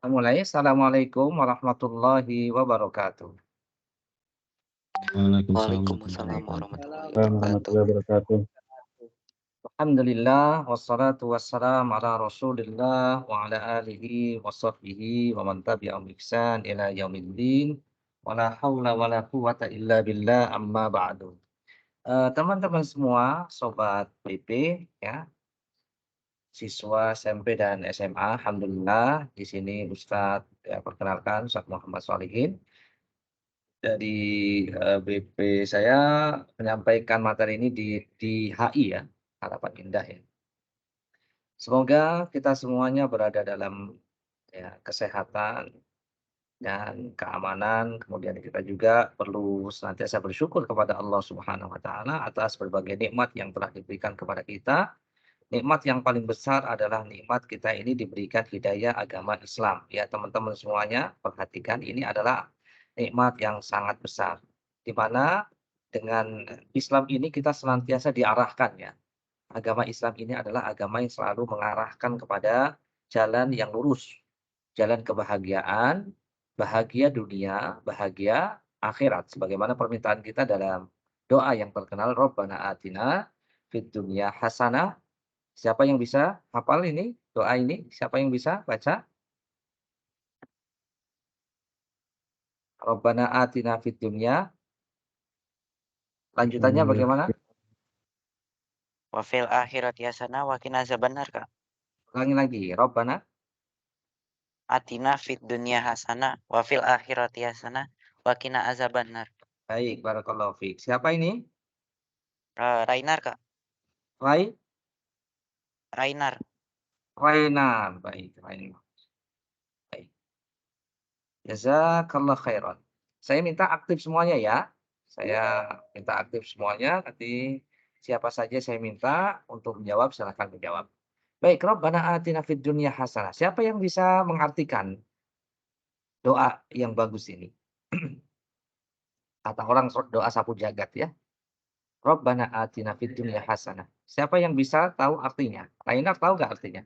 Mulai. Assalamualaikum warahmatullahi wabarakatuh. Waalaikumsalam Waalaikumsalam warahmatullahi warahmatullahi wabarakatuh. warahmatullahi wabarakatuh. Alhamdulillah wassalatu wassalam ala Rasulillah wa ala alihi wa sahbihi wa man tabi'ahum bi ihsan ila yaumiddin. Wala haula wala quwata illa billah amma ba'du. Teman-teman semua, sobat PP ya, siswa SMP dan SMA, alhamdulillah di sini Ustadz ya perkenalkan Ustadz Muhammad Sholihin dari BP saya menyampaikan materi ini di HI ya, Harapan Indah ya. Semoga kita semuanya berada dalam ya, kesehatan dan keamanan, kemudian kita juga perlu senantiasa bersyukur kepada Allah Subhanahu wa taala atas berbagai nikmat yang telah diberikan kepada kita. Nikmat yang paling besar adalah nikmat kita ini diberikan hidayah agama Islam. Ya, teman-teman semuanya perhatikan ini adalah nikmat yang sangat besar. Di mana dengan Islam ini kita senantiasa diarahkan ya. Agama Islam ini adalah agama yang selalu mengarahkan kepada jalan yang lurus, jalan kebahagiaan, bahagia dunia, bahagia akhirat. Sebagaimana permintaan kita dalam doa yang terkenal, Rabbana atina fid dunya hasanah. Siapa yang bisa hafal ini, doa ini? Siapa yang bisa baca? Rabbana atina fid dunya, lanjutannya Alhamdulillah. bagaimana? Wa fil akhirati hasanah wa qina azabannar, Kak. Ulangi lagi, Rabbana Atina fid dunya hasanah wa fil akhirati hasanah wa qina azabannar. baik, barakallahu fiik. Siapa ini? Rainar, Kak. Rai Rainar. Rainar, baik, Rainar, baik. Jazakallah khairan. Saya minta aktif semuanya ya. Saya minta aktif semuanya, nanti siapa saja saya minta untuk menjawab, silahkan menjawab. Baik, Rabbana atina fid dunya hasanah. Siapa yang bisa mengartikan doa yang bagus ini? Kata orang doa sapu jagat ya. Rabbana atina fid dunya hasanah. Siapa yang bisa tahu artinya? Raina tahu nggak artinya?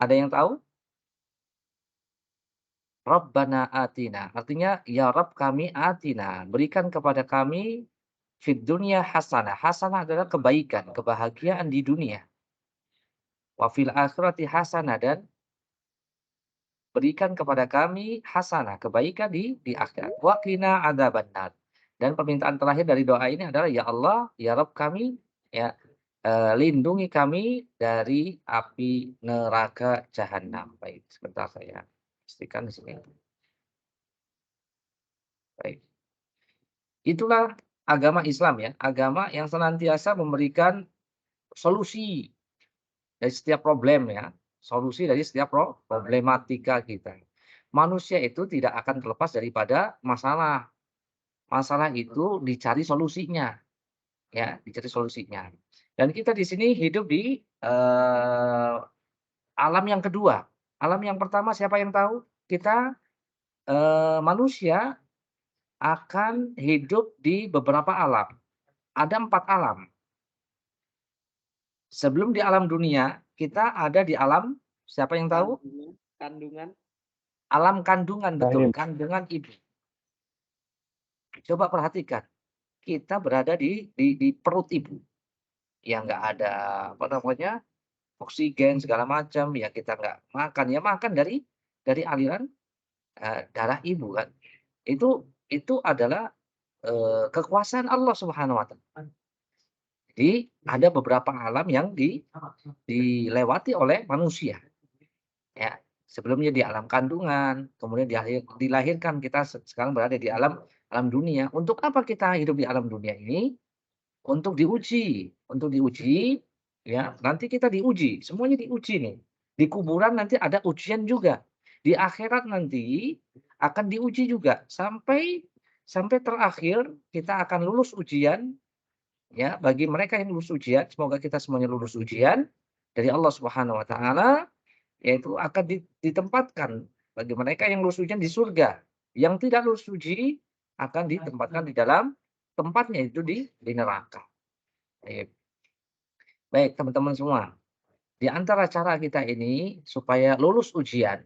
Ada yang tahu? Rabbana atina. Artinya, ya Rabb kami atina. Berikan kepada kami fid dunya hasanah. Hasanah adalah kebaikan, kebahagiaan di dunia. Wa fil akhirati hasanah dan berikan kepada kami hasanah, kebaikan di akhirat. Wa qina adzabannar. Dan permintaan terakhir dari doa ini adalah, ya Allah, ya Rabb kami, ya lindungi kami dari api neraka jahanam. Baik, sebentar saya pastikan di sini. Baik. Itulah agama Islam ya, agama yang senantiasa memberikan solusi dari setiap problem ya, solusi dari setiap problematika kita. Manusia itu tidak akan terlepas daripada masalah. Masalah itu dicari solusinya, ya, dicari solusinya. Dan kita di sini hidup di alam yang kedua. Alam yang pertama siapa yang tahu? Kita manusia akan hidup di beberapa alam. Ada 4 alam. Sebelum di alam dunia, kita ada di alam siapa yang tahu? Kandungan. Alam kandungan, betul, Rahim. kandungan ibu. Coba perhatikan, kita berada di perut ibu, yang nggak ada, apa namanya, oksigen segala macam, ya kita nggak makan, ya makan dari aliran, darah ibu kan. Itu adalah, kekuasaan Allah Subhanahu wa taala. Jadi ada beberapa alam yang dilewati oleh manusia. Ya, sebelumnya di alam kandungan, kemudian dilahirkan, kita sekarang berada di alam alam dunia. Untuk apa kita hidup di alam dunia ini? Untuk diuji, ya, nanti kita diuji, semuanya diuji nih. Di kuburan nanti ada ujian juga. Di akhirat nanti akan diuji juga, sampai sampai terakhir kita akan lulus ujian, ya, bagi mereka yang lulus ujian, semoga kita semuanya lulus ujian dari Allah Subhanahu wa taala. Yaitu akan ditempatkan bagi mereka yang lulus ujian di surga, yang tidak lulus uji akan ditempatkan di dalam tempatnya itu di neraka. Baik. Baik teman-teman semua. Di antara cara kita ini supaya lulus ujian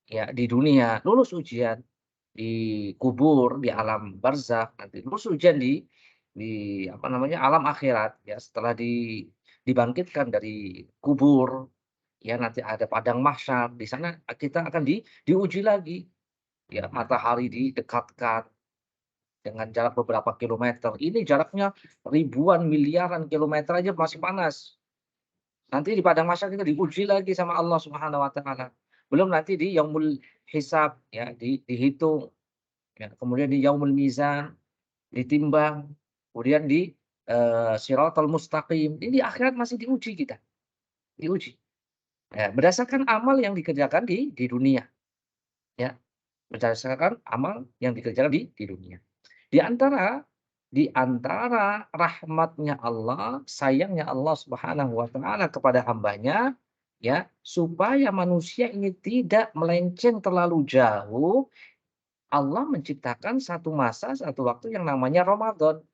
ya di dunia, lulus ujian di kubur, di alam barzakh, nanti lulus ujian di apa namanya, alam akhirat ya setelah dibangkitkan dari kubur, ya nanti ada padang mahsyar, di sana kita akan diuji lagi, ya matahari didekatkan dengan jarak beberapa kilometer, ini jaraknya ribuan, miliaran kilometer aja masih panas. Nanti di padang mahsyar kita diuji lagi sama Allah Subhanahu wa taala. Belum nanti di yaumul hisab ya, dihitung, ya, kemudian di yaumul mizan, ditimbang, kemudian di, siratal mustaqim. Ini di akhirat masih diuji kita, diuji. Ya, berdasarkan amal yang dikerjakan di dunia, ya, berdasarkan amal yang dikerjakan di dunia. Di antara di antara rahmatnya Allah, sayangnya Allah Subhanahu wa taala kepada hambanya, ya, supaya manusia ini tidak melenceng terlalu jauh, Allah menciptakan satu masa, satu waktu yang namanya Ramadan.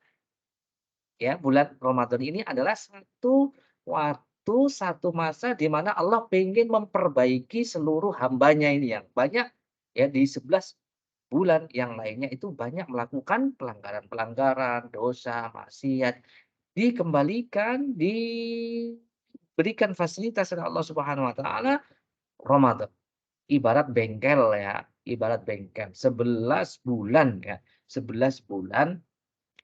Ya, bulan Ramadan ini adalah satu waktu, satu masa di mana Allah pengen memperbaiki seluruh hambanya ini yang banyak ya di 11 bulan yang lainnya itu banyak melakukan pelanggaran-pelanggaran, dosa, maksiat, dikembalikan, diberikan fasilitas oleh Allah Subhanahu wa taala Ramadan. Ibarat bengkel ya, ibarat bengkel 11 bulan ya, 11 bulan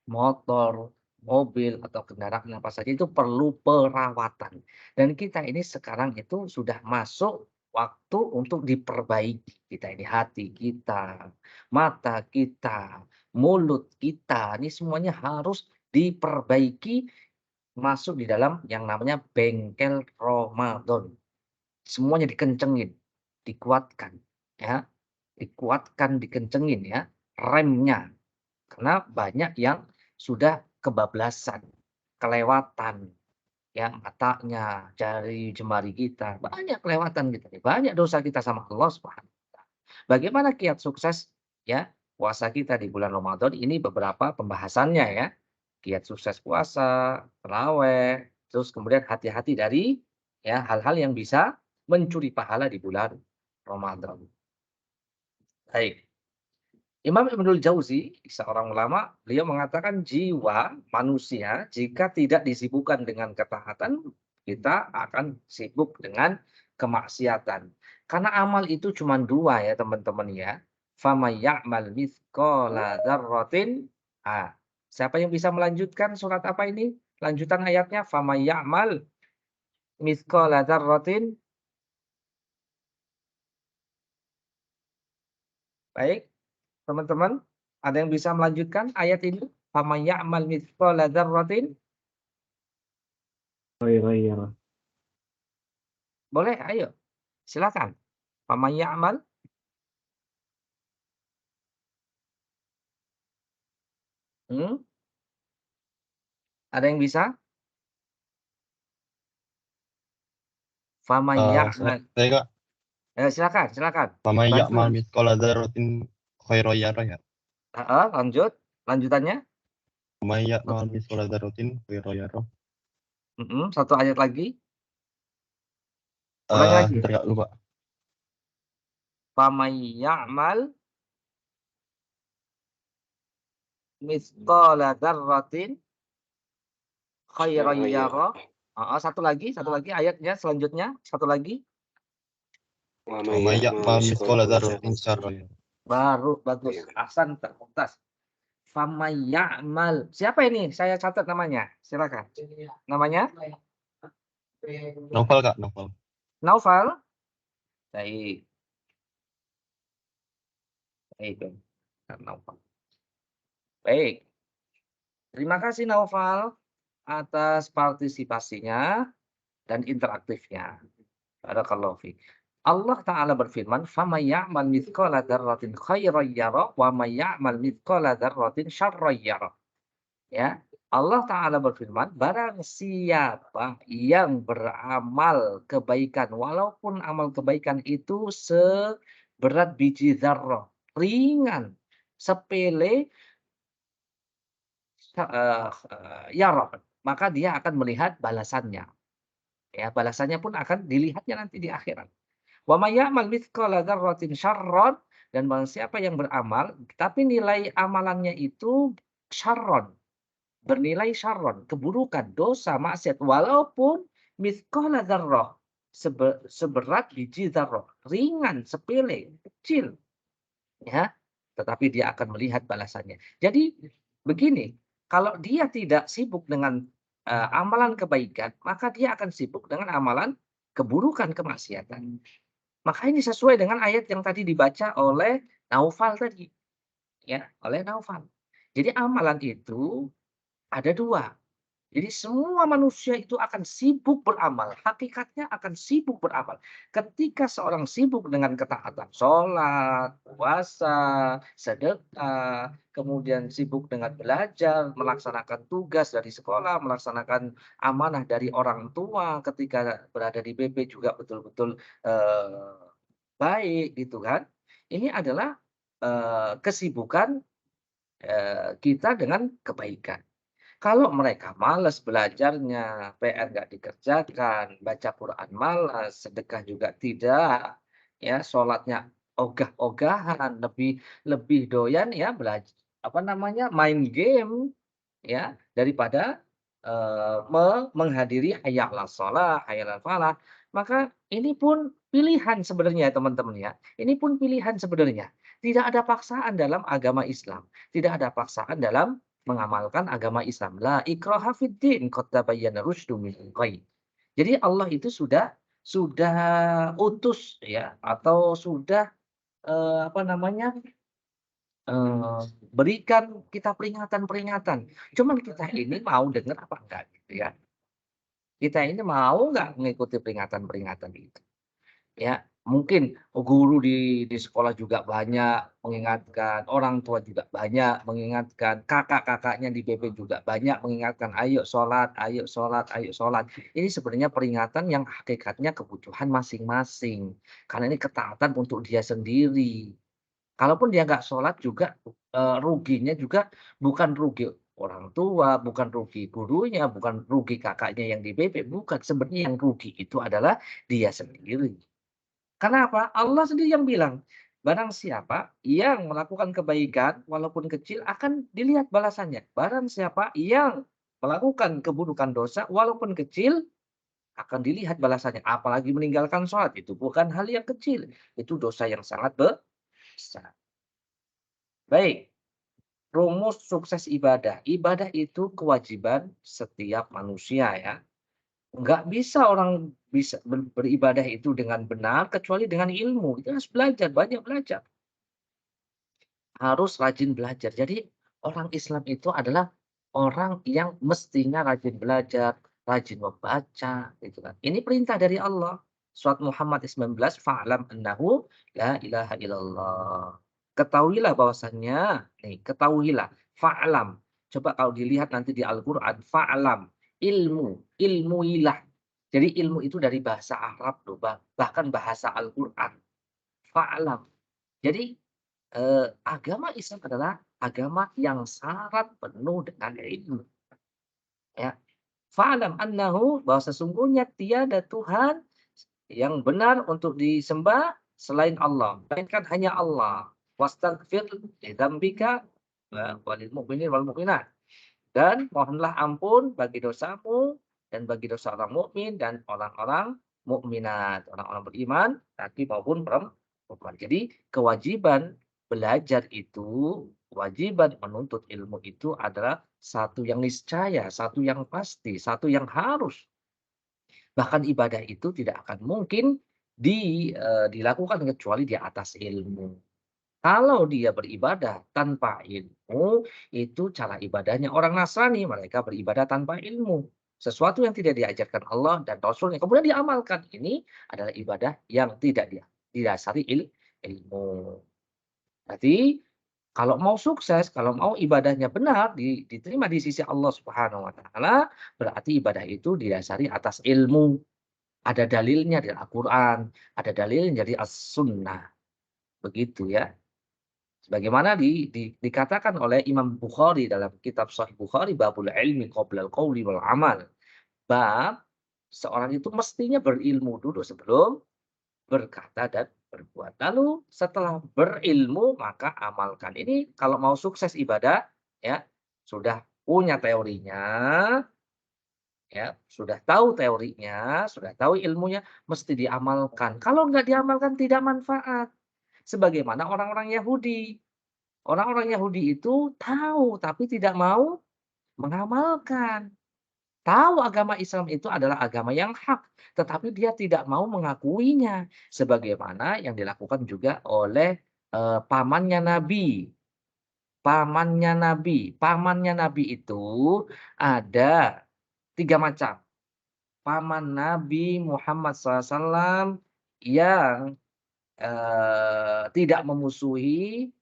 motor, mobil, atau kendaraan apa saja itu perlu perawatan. Dan kita ini sekarang itu sudah masuk waktu untuk diperbaiki. Kita ini hati kita, mata kita, mulut kita, ini semuanya harus diperbaiki masuk di dalam yang namanya bengkel Ramadan. Semuanya dikencengin, dikuatkan ya, dikuatkan, dikencengin ya remnya. Karena banyak yang sudah kebablasan, kelewatan, ya matanya, jari jemari kita, banyak kelewatan kita nih, banyak dosa kita sama Allah Subhanahu wa taala. Bagaimana kiat sukses ya puasa kita di bulan Ramadan ini beberapa pembahasannya ya. Kiat sukses puasa, tarawih, terus kemudian hati-hati dari ya hal-hal yang bisa mencuri pahala di bulan Ramadan. Baik. Imam Ibnul Jauzi, seorang ulama, beliau mengatakan jiwa manusia jika tidak disibukkan dengan ketaatan, kita akan sibuk dengan kemaksiatan. Karena amal itu cuma dua ya teman-teman ya. Faman ya'mal mithqala dzarratin. Siapa yang bisa melanjutkan surat apa ini? Lanjutan ayatnya faman ya'mal mithqala dzarratin. Baik, teman-teman, ada yang bisa melanjutkan ayat ini? Faman ya'mal mithqala dzarratin. Khairan. Boleh, ayo. Silakan. Faman ya'mal. Hmm, ada yang bisa? Faman ya'mal. Saya Kak, Silakan, silakan. faman Dibantu. ya'mal mithqala dzarratin khairan yarah ya. Heeh, lanjut. Lanjutannya? Faman ya'mal mithqala dzarratin khairan yarah. Satu ayat lagi. Ulangi lagi. Bentar Kak, lupa. Faman ya'mal mithqala dzarratin khairan yara. Satu lagi ayatnya selanjutnya, satu lagi. Faman ya'mal mithqala dzarratin syarran yarah. Baru bagus. Ahsan terpuntas. Faman ya'mal. Siapa ini? Saya catat namanya. Silakan. Namanya? Novel Kak, novel. Naufal. Baik. Baik, baik. Naufal. Baik. Terima kasih Naufal atas partisipasinya dan interaktifnya. Barakallahu fiik. Allah Ta'ala berfirman, "Faman ya'mal mithqala dzarratin khairan yarah wa may ya'mal mithqala dzarratin syarran yarah." Ya, Allah Ta'ala berfirman, barang siapa yang beramal kebaikan, walaupun amal kebaikan itu seberat biji zarrah, ringan, sepele, yarah, maka dia akan melihat balasannya. Ya, balasannya pun akan dilihatnya nanti di akhirat. Wa may ya'mal mithqala dzarratin syarron, dan barang siapa yang beramal tapi nilai amalannya itu syarron, bernilai syarron, keburukan, dosa, maksiat, walaupun mithqala dzarrah, seberat biji dzarrah, ringan, sepele, kecil, ya, tetapi dia akan melihat balasannya. Jadi begini, kalau dia tidak sibuk dengan, amalan kebaikan, maka dia akan sibuk dengan amalan keburukan, kemaksiatan. Maka ini sesuai dengan ayat yang tadi dibaca oleh Naufal tadi, ya, oleh Naufal. Jadi amalan itu ada 2. Jadi semua manusia itu akan sibuk beramal, hakikatnya akan sibuk beramal. Ketika seorang sibuk dengan ketaatan sholat, puasa, sedekah, kemudian sibuk dengan belajar, melaksanakan tugas dari sekolah, melaksanakan amanah dari orang tua, ketika berada di BP juga betul-betul, baik gitu kan. Ini adalah, kesibukan, kita dengan kebaikan. Kalau mereka malas belajarnya, PR nggak dikerjakan, baca Quran malas, sedekah juga tidak, ya, sholatnya ogah-ogahan, lebih lebih doyan ya apa namanya, main game, ya, daripada, menghadiri hayya 'alas shalah, hayya 'alal falah. Maka ini pun pilihan sebenarnya teman-teman ya, ini pun pilihan sebenarnya. Tidak ada paksaan dalam agama Islam, tidak ada paksaan dalam mengamalkan agama Islam. La ikraha fid din, qad tabayyana rusydu minal ghayy. Jadi Allah itu sudah utus ya, atau sudah, apa namanya, berikan kita peringatan-peringatan. Cuman kita ini mau dengar apa enggak gitu ya. Kita ini mau nggak mengikuti peringatan-peringatan itu. Ya, mungkin guru di sekolah juga banyak mengingatkan, orang tua juga banyak mengingatkan, kakak-kakaknya di BP juga banyak mengingatkan, "Ayo sholat, ayo sholat, ayo sholat." Ini sebenarnya peringatan yang hakikatnya kebutuhan masing-masing, karena ini ketaatan untuk dia sendiri. Kalaupun dia nggak sholat juga, ruginya juga bukan rugi orang tua, bukan rugi gurunya, bukan rugi kakaknya yang di BP, bukan. Sebenarnya yang rugi itu adalah dia sendiri. Karena apa? Allah sendiri yang bilang, "Barang siapa yang melakukan kebaikan walaupun kecil akan dilihat balasannya. Barang siapa yang melakukan keburukan dosa walaupun kecil akan dilihat balasannya." Apalagi meninggalkan sholat, itu bukan hal yang kecil, itu dosa yang sangat besar. Baik, rumus sukses ibadah. Ibadah itu kewajiban setiap manusia ya. Nggak bisa orang bisa beribadah itu dengan benar kecuali dengan ilmu. Itu harus belajar, banyak belajar. Harus rajin belajar. Jadi orang Islam itu adalah orang yang mestinya rajin belajar, rajin membaca, gitu kan. Ini perintah dari Allah. Surat Muhammad 19, "Fa'lam annahu la ilaha illallah." Ketahuilah bahwasannya, nih, ketahuilah, fa'lam. Coba kalau dilihat nanti di Al-Qur'an, fa'lam, ilmu, ilmuilah. Jadi ilmu itu dari bahasa Arab loh, bahkan bahasa Al-Qur'an, fa'lam. Jadi agama Islam adalah agama yang syarat penuh dengan ilmu, ya. Fa'lam annahu, bahwa sesungguhnya tiada Tuhan yang benar untuk disembah selain Allah, melainkan hanya Allah. Wastaghfir li dzambika walil mu'minin wal mu'minat. Dan mohonlah ampun bagi dosamu dan bagi dosa orang mukmin dan orang-orang mukminat, orang-orang beriman laki maupun perempuan. Jadi kewajiban belajar itu, kewajiban menuntut ilmu itu adalah satu yang niscaya, satu yang pasti, satu yang harus. Bahkan ibadah itu tidak akan mungkin dilakukan kecuali di atas ilmu. Kalau dia beribadah tanpa ilmu, itu cara ibadahnya orang Nasrani, mereka beribadah tanpa ilmu. Sesuatu yang tidak diajarkan Allah dan Rasulnya, kemudian diamalkan. Ini adalah ibadah yang tidak didasari ilmu. Berarti kalau mau sukses, kalau mau ibadahnya benar, diterima di sisi Allah Subhanahu wa taala, berarti ibadah itu didasari atas ilmu. Ada dalilnya di Al-Qur'an, ada dalilnya dari As-Sunnah. Begitu ya. Sebagaimana dikatakan oleh Imam Bukhari dalam kitab Sahih Bukhari, babul ilmi qoblal qawli wal amal. Bab Seorang itu mestinya berilmu dulu sebelum berkata dan berbuat. Lalu setelah berilmu maka amalkan. Ini kalau mau sukses ibadah ya, sudah punya teorinya, ya, sudah tahu teorinya, sudah tahu ilmunya, mesti diamalkan. Kalau nggak diamalkan tidak manfaat. Sebagaimana orang-orang Yahudi. Orang-orang Yahudi itu tahu tapi tidak mau mengamalkan. Tahu agama Islam itu adalah agama yang hak, tetapi dia tidak mau mengakuinya. Sebagaimana yang dilakukan juga oleh, pamannya Nabi. Pamannya Nabi itu ada 3 macam. Paman Nabi Muhammad SAW yang, tidak memusuhi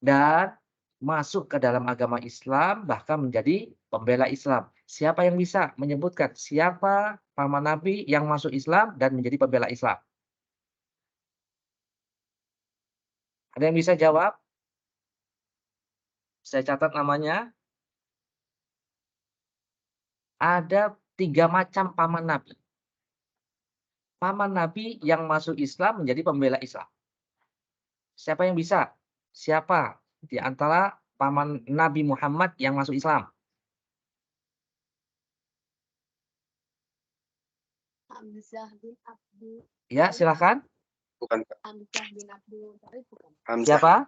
dan masuk ke dalam agama Islam, bahkan menjadi pembela Islam. Siapa yang bisa menyebutkan siapa paman Nabi yang masuk Islam dan menjadi pembela Islam? Ada yang bisa jawab? Saya catat namanya. Ada 3 macam paman Nabi. Paman Nabi yang masuk Islam menjadi pembela Islam. Siapa yang bisa? Siapa di antara paman Nabi Muhammad yang masuk Islam? Hamzah bin Abdul. Ya, silakan. Bukan. Hamzah bin Abdul Muthalib bukan? Hamzah. Siapa?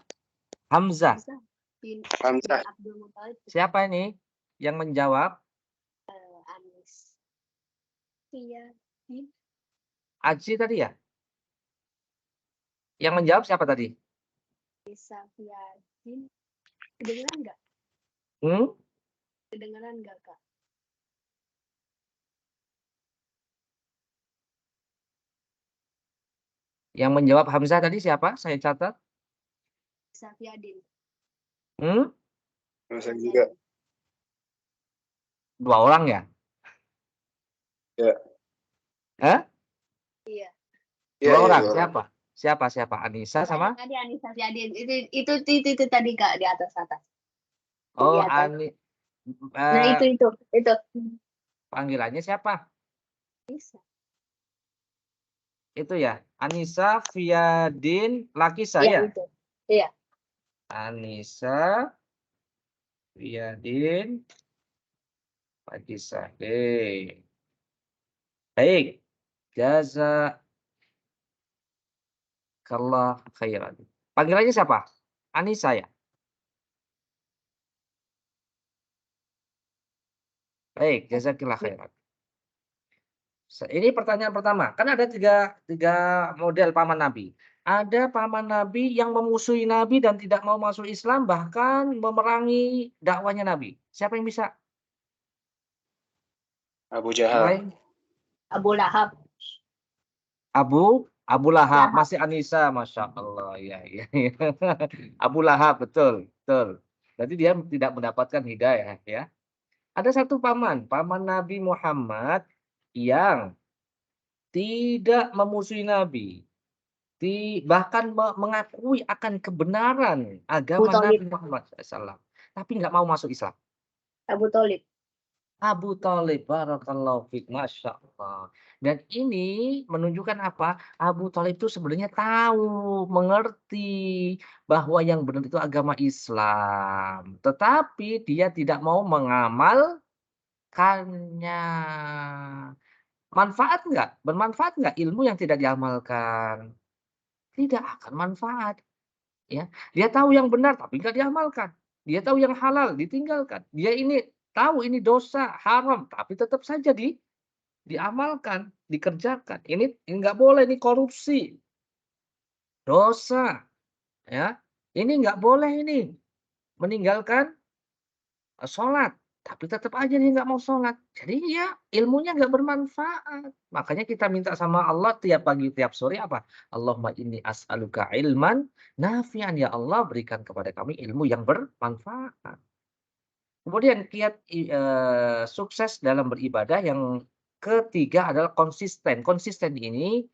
Hamzah. Hamzah bin Hamzah. Abdul Muthalib. Siapa ini yang menjawab? Anis. Iya. Bin. Aji tadi ya? Yang menjawab siapa tadi? Safiyadin. Kedengeran nggak? Kedengeran nggak, Kak? Yang menjawab Hamzah tadi siapa? Saya catat. Safiyadin. Saya juga. 2 orang ya? Ya. Iya. 2 orang. Iya. Siapa? Anissa sama? Tadi Anissa Safiyadin. Itu tadi, Kak, di atas. Oh, Di atas. Nah, itu. panggilannya siapa? Bisa. Itu ya? Anissa Fiyadin laki Iya, saya. itu. Iya. Anissa Fiyadin laki saya. Baik. Jazakallah khairan. Panggilannya siapa? Anissa ya? Baik, jazakallah khairan. Ini pertanyaan pertama. Kan ada tiga model paman Nabi. Ada paman Nabi yang memusuhi Nabi dan tidak mau masuk Islam, bahkan memerangi dakwanya Nabi. Siapa yang bisa? Abu Jahal. Selain Abu Lahab. Abu Lahab. Lahab. Masih Anissa, Masya Allah. Ya. Abu Lahab, betul. Berarti dia tidak mendapatkan hidayah. Ya. Ada satu paman Nabi Muhammad yang tidak memusuhi Nabi. Bahkan mengakui akan kebenaran agama Nabi Muhammad SAW. Tapi nggak mau masuk Islam. Abu Thalib. Abu Thalib, barakallahu fiik, Masya Allah. Dan ini menunjukkan apa? Abu Thalib itu sebenarnya tahu, mengerti bahwa yang benar itu agama Islam. Tetapi dia tidak mau mengamalkannya. Manfaat nggak? Bermanfaat nggak ilmu yang tidak diamalkan? Tidak akan manfaat. Ya, dia tahu yang benar tapi nggak diamalkan. Dia tahu yang halal ditinggalkan. Dia ini tahu ini dosa, haram, tapi tetap saja diamalkan, dikerjakan. Ini nggak boleh, ini korupsi. Dosa, ya. Ini nggak boleh ini. Meninggalkan sholat, tapi tetap aja dia nggak mau sholat. Jadi ya ilmunya nggak bermanfaat. Makanya kita minta sama Allah tiap pagi, tiap sore apa? Allahumma inni as'aluka ilman nafi'an. Ya Allah, berikan kepada kami ilmu yang bermanfaat. Kemudian kiat sukses dalam beribadah yang ketiga adalah konsisten. Konsisten ini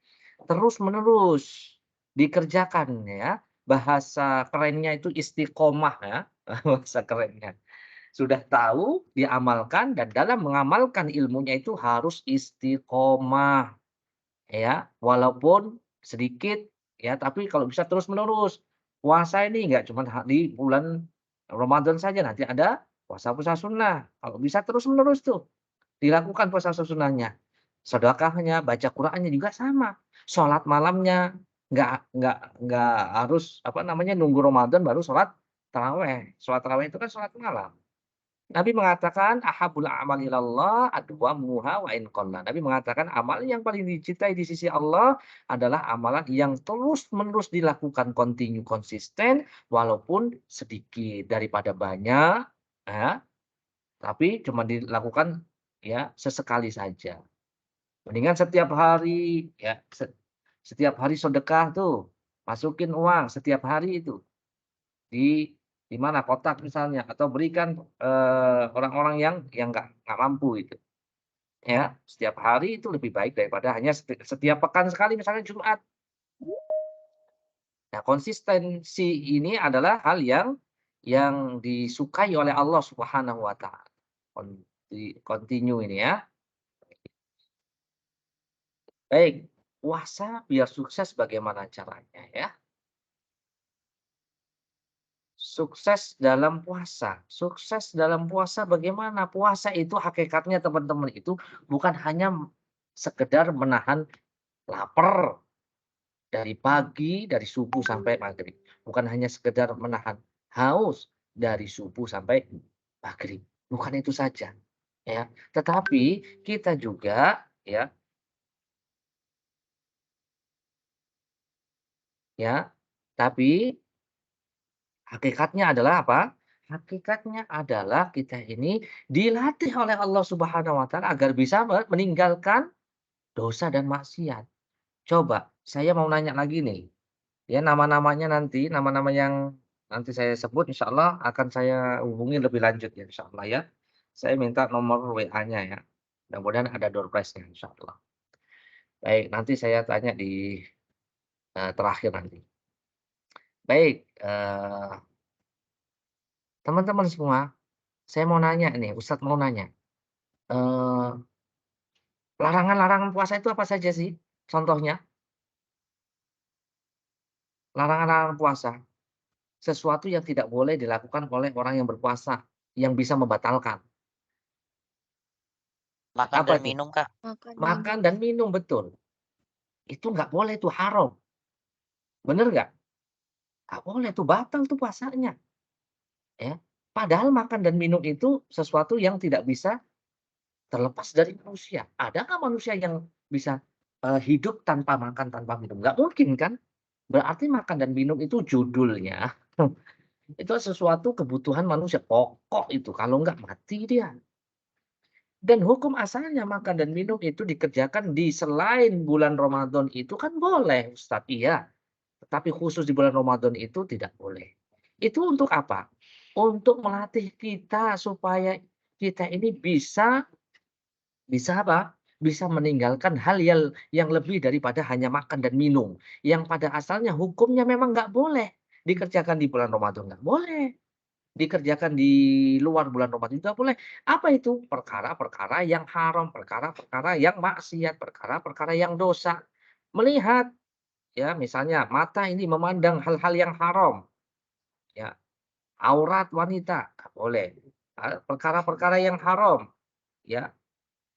terus-menerus dikerjakan ya. Bahasa kerennya itu istiqomah ya, bahasa kerennya. Sudah tahu, diamalkan, dan dalam mengamalkan ilmunya itu harus istiqomah. Ya, walaupun sedikit, ya, tapi kalau bisa terus-menerus. Puasa ini nggak cuma di bulan Ramadan saja, nanti ada puasa-puasa sunnah. Kalau bisa terus-menerus tuh, dilakukan puasa sunnahnya. Sedekahnya, baca Qur'annya juga sama. Sholat malamnya, nggak harus, apa namanya, nunggu Ramadan baru sholat taraweh. Sholat taraweh itu kan sholat malam. Nabi mengatakan, "Ahabbul a'mali ilallah adwamuha wa in qalla." Nabi mengatakan amal yang paling dicintai di sisi Allah adalah amalan yang terus-menerus dilakukan konsisten walaupun sedikit daripada banyak, ya, tapi cuma dilakukan, ya, sesekali saja. Mendingan setiap hari, ya, setiap hari sedekah tuh, masukin uang setiap hari itu. Di mana, kotak misalnya, atau berikan, orang-orang yang nggak mampu itu, ya. Setiap hari itu lebih baik daripada hanya setiap pekan sekali misalnya Jumat. Nah, konsistensi ini adalah hal yang disukai oleh Allah Subhanahu wa taala. Continue ini ya. Baik, puasa biar sukses bagaimana caranya ya? Sukses dalam puasa bagaimana? Puasa itu hakikatnya teman-teman itu bukan hanya sekedar menahan lapar dari pagi, dari subuh sampai maghrib. Bukan hanya sekedar menahan haus dari subuh sampai maghrib. Bukan itu saja, ya. Tetapi kita juga ya, tapi hakikatnya adalah apa? Hakikatnya adalah kita ini dilatih oleh Allah Subhanahu wa taala agar bisa meninggalkan dosa dan maksiat. Coba, saya mau nanya lagi nih, ya, nama-namanya nanti, nama-nama yang nanti saya sebut insyaallah akan saya hubungi lebih lanjut ya insyaallah ya. Saya minta nomor WA-nya ya. Mudah-mudahan ada door prize-nya insyaallah. Baik, nanti saya tanya di, terakhir nanti. Baik, teman-teman semua, saya mau nanya nih, Ustadz mau nanya, eee, larangan-larangan puasa itu apa saja sih? Contohnya, larangan-larangan puasa, sesuatu yang tidak boleh dilakukan oleh orang yang berpuasa, yang bisa membatalkan. Makan Apa dan itu? minum, Kak. Makan Makan minum. dan minum, betul. Itu nggak boleh, itu haram. Bener nggak? Nggak boleh, tuh batal tuh puasanya, ya. Padahal makan dan minum itu sesuatu yang tidak bisa terlepas dari manusia. Ada nggak manusia yang bisa, hidup tanpa makan, tanpa minum? Nggak mungkin kan? Berarti makan dan minum itu judulnya, itu sesuatu kebutuhan manusia, pokok itu, kalau nggak mati dia. Dan hukum asalnya makan dan minum itu dikerjakan di selain bulan Ramadan itu kan boleh Ustaz, iya. Tetapi khusus di bulan Ramadan itu tidak boleh. Itu untuk apa? Untuk melatih kita supaya kita ini bisa apa? Bisa meninggalkan hal yang lebih daripada hanya makan dan minum. Yang pada asalnya hukumnya memang nggak boleh dikerjakan di bulan Ramadan, nggak boleh. Dikerjakan di luar bulan Ramadan juga boleh. Apa itu? Perkara-perkara yang haram, perkara-perkara yang maksiat, perkara-perkara yang dosa. Melihat, ya, misalnya mata ini memandang hal-hal yang haram, ya, aurat wanita, nggak boleh. Perkara-perkara yang haram, ya,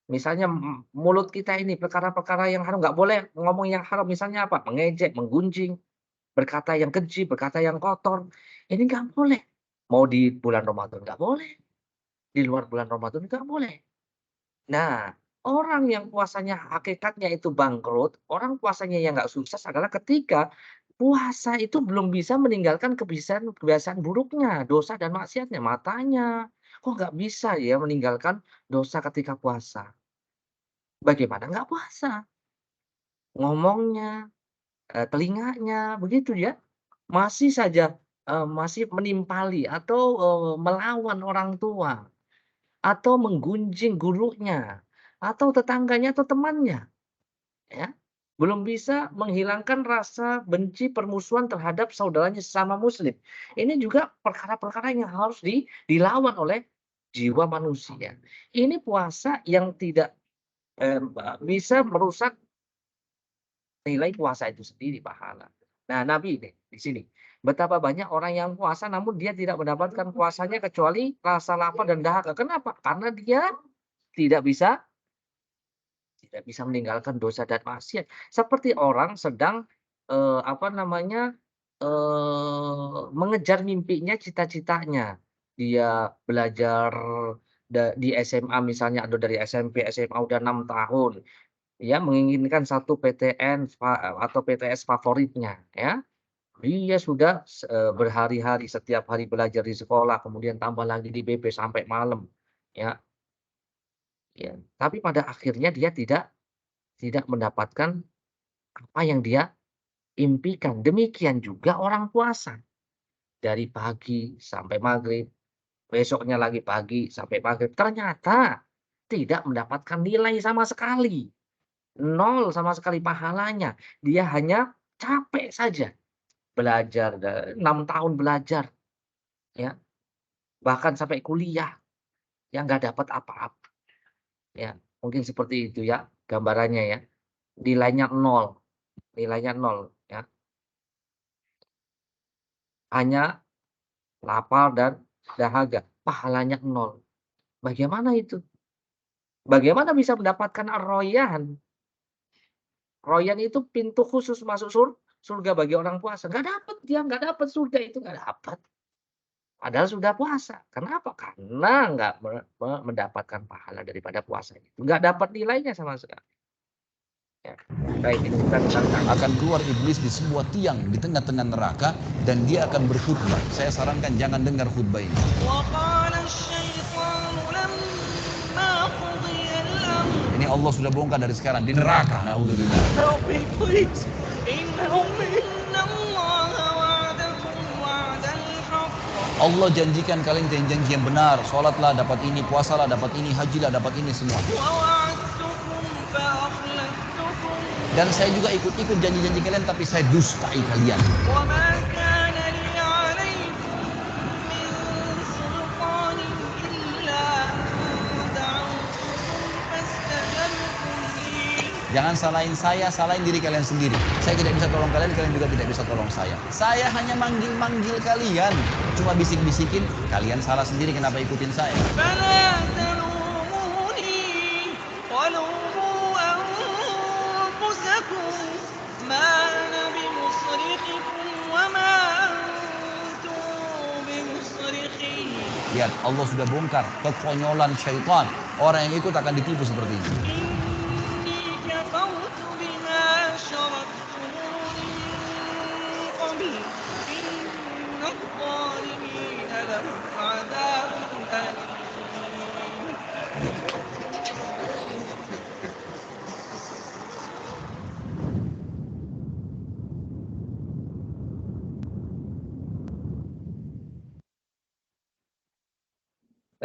misalnya mulut kita ini perkara-perkara yang haram, nggak boleh ngomong yang haram, misalnya apa? Mengejek, menggunjing, berkata yang keji, berkata yang kotor, ini nggak boleh. Mau di bulan Ramadan nggak boleh. Di luar bulan Ramadan nggak boleh. Nah, orang yang puasanya hakikatnya itu bangkrut, orang puasanya yang nggak sukses adalah ketika puasa itu belum bisa meninggalkan kebiasaan-kebiasaan buruknya, dosa dan maksiatnya. Matanya, kok nggak bisa ya meninggalkan dosa ketika puasa? Bagaimana nggak puasa? Ngomongnya, telinganya, begitu ya. Masih saja, masih menimpali atau, melawan orang tua. Atau menggunjing gurunya, atau tetangganya atau temannya, ya. Belum bisa menghilangkan rasa benci permusuhan terhadap saudaranya sesama muslim. Ini juga perkara-perkara yang harus dilawan oleh jiwa manusia. Ini puasa yang tidak bisa merusak nilai puasa itu sendiri, pahala. Nah, Nabi ini di sini, betapa banyak orang yang puasa namun dia tidak mendapatkan puasanya kecuali rasa lapar dan dahaga. Kenapa? Karena dia tidak bisa meninggalkan dosa dan maksiat. Seperti orang sedang, apa namanya, mengejar mimpinya, cita-citanya. Dia belajar di SMA misalnya atau dari SMP, SMA udah 6 tahun, ya menginginkan satu PTN atau PTS favoritnya, ya. Dia sudah berhari-hari, setiap hari belajar di sekolah, kemudian tambah lagi di BP sampai malam, ya. Ya, tapi pada akhirnya dia tidak mendapatkan apa yang dia impikan. Demikian juga orang puasa. Dari pagi sampai maghrib, besoknya lagi pagi sampai maghrib. Ternyata tidak mendapatkan nilai sama sekali. Nol sama sekali pahalanya. Dia hanya capek saja. Belajar, 6 tahun belajar. Ya, bahkan sampai kuliah. Yang nggak dapat apa-apa. Ya, mungkin seperti itu ya gambarannya ya. Nilainya nol. Nilainya nol. Ya. Hanya lapar dan dahaga, pahalanya nol. Bagaimana itu? Bagaimana bisa mendapatkan ar-rayyan? Rayyan itu pintu khusus masuk surga bagi orang puasa. Nggak dapat dia, nggak dapat surga itu, nggak dapat. Padahal sudah puasa. Kenapa? Karena nggak mendapatkan pahala daripada puasa itu. Nggak dapat nilainya sama sekali. Ya. Baik, ini tentang akan keluar iblis di sebuah tiang di tengah-tengah neraka dan dia akan berkhutbah. Saya sarankan jangan dengar khutbah ini. Ini Allah sudah bongkar dari sekarang di neraka. Naudzubillah. Help me, please. Help me. Allah janjikan kalian janji yang benar. Sholatlah dapat ini, puasalah dapat ini, hajilah dapat ini semua. Dan saya juga ikut-ikut janji-janji kalian, tapi saya dustai kalian. Jangan salahin saya, salahin diri kalian sendiri. Saya tidak bisa tolong kalian, kalian juga tidak bisa tolong saya. Saya hanya manggil-manggil kalian. Cuma bisik-bisikin, kalian salah sendiri kenapa ikutin saya. Lihat, Allah sudah bongkar kekonyolan syaitan. Orang yang ikut akan ditipu seperti ini.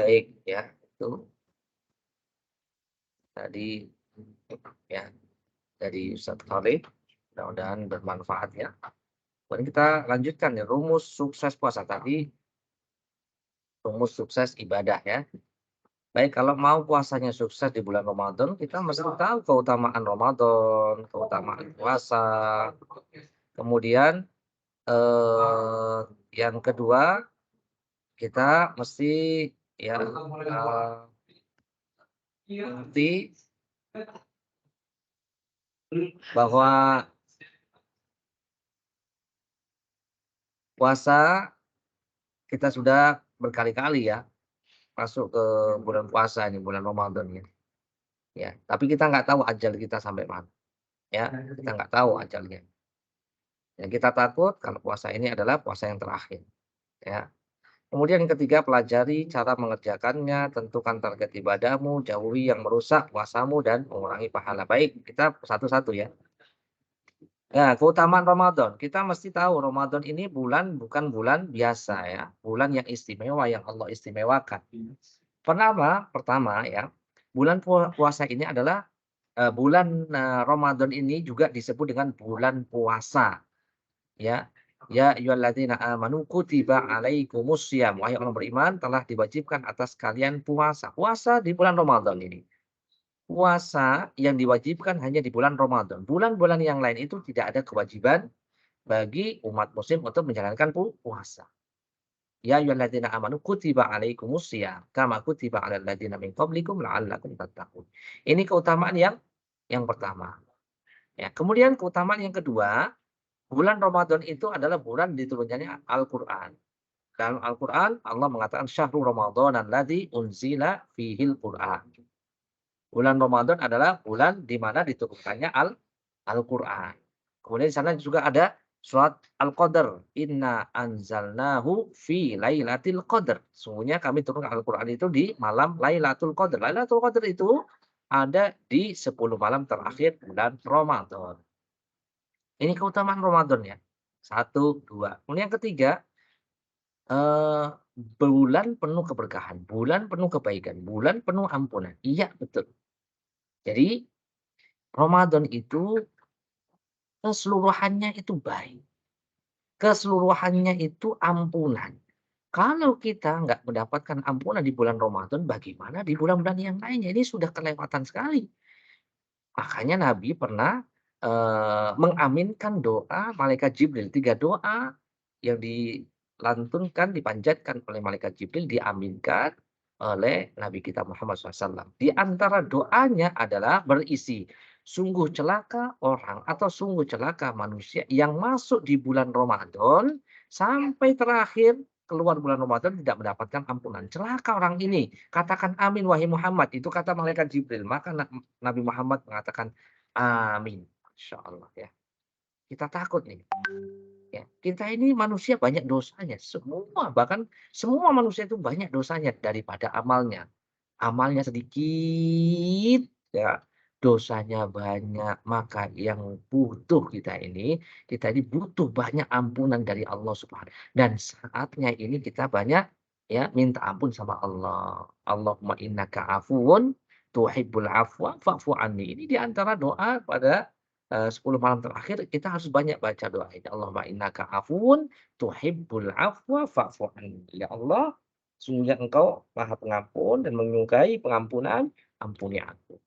baik ya, itu tadi ya dari Ustadz Khalid, mudah-mudahan bermanfaat ya. Kemudian kita lanjutkan ya, rumus sukses puasa tadi, rumus sukses ibadah ya. Baik, kalau mau puasanya sukses di bulan Ramadan, kita mesti tahu keutamaan Ramadan, keutamaan puasa. Kemudian yang kedua, kita mesti ya mengerti bahwa puasa kita sudah berkali-kali ya masuk ke bulan puasa ini, bulan Ramadan ya. Ya, tapi kita nggak tahu ajal kita sampai mana. Ya, kita nggak tahu ajalnya. Yang kita takut kalau puasa ini adalah puasa yang terakhir. Ya. Kemudian yang ketiga, pelajari cara mengerjakannya, tentukan target ibadahmu, jauhi yang merusak puasamu dan mengurangi pahala. Baik, kita satu-satu ya. Nah, keutamaan Ramadan. Kita mesti tahu Ramadan ini bukan bulan biasa ya. Bulan yang istimewa, yang Allah istimewakan. Pertama ya, bulan puasa ini adalah bulan Ramadan ini juga disebut dengan bulan puasa. Ya. Ya ayyuhalladzina amanu kutiba alaikumussyam. Wahai orang beriman, telah diwajibkan atas kalian puasa. Puasa di bulan Ramadan ini. Puasa yang diwajibkan hanya di bulan Ramadan. Bulan-bulan yang lain itu tidak ada kewajiban bagi umat muslim untuk menjalankan puasa. Ya ayyuhalladzina amanu kutiba alaikumussyam kama kutiba alal ladzina min qablikum la'allakum tattaqun. Ini keutamaan yang pertama. Ya, kemudian keutamaan yang kedua, bulan Ramadan itu adalah bulan diturunkannya Al-Qur'an. Dalam Al-Qur'an Allah mengatakan syahrul ramadhan alladzi unzila fihil Qur'an. Bulan Ramadan adalah bulan di mana diturunkannya Al-Qur'an. Kemudian di sana juga ada surat Al-Qadar. Inna anzalnahu fi lailatul qadar. Sungguhnya kami turunkan Al-Qur'an itu di malam Lailatul Qadar. Lailatul Qadar itu ada di 10 malam terakhir bulan Ramadan. Ini keutamaan Ramadan ya. 1, 2. Kemudian yang ketiga, bulan penuh keberkahan, bulan penuh kebaikan, bulan penuh ampunan. Iya, betul. Jadi Ramadan itu keseluruhannya itu baik. Keseluruhannya itu ampunan. Kalau kita nggak mendapatkan ampunan di bulan Ramadan, bagaimana di bulan-bulan yang lainnya? Ini sudah kelewatan sekali. Makanya Nabi pernah mengaminkan doa malaikat Jibril. 3 doa yang dilantunkan, dipanjatkan oleh malaikat Jibril, diaminkan oleh Nabi kita Muhammad SAW. Di antara doanya adalah berisi, sungguh celaka orang atau sungguh celaka manusia yang masuk di bulan Ramadan sampai terakhir keluar bulan Ramadan tidak mendapatkan ampunan. Celaka orang ini. Katakan amin wahai Muhammad. Itu kata malaikat Jibril. Maka Nabi Muhammad mengatakan amin. Masya Allah ya. Kita takut nih. Ya, kita ini manusia banyak dosanya. Semua, bahkan semua manusia itu banyak dosanya daripada amalnya. Amalnya sedikit, ya, dosanya banyak. Maka yang butuh kita ini butuh banyak ampunan dari Allah Subhanahu. Dan saatnya ini kita banyak ya minta ampun sama Allah. Allahumma innaka afuwun tuhibbul afwa fa'fu anni. Ini di antara doa pada 10 malam terakhir kita harus banyak baca doa ini. Allahumma innaka afuwun tuhibbul afwa fa'fu anni. Ya Allah, sungguhnya Engkau Maha Pengampun dan menyukai pengampunan, ampuni aku.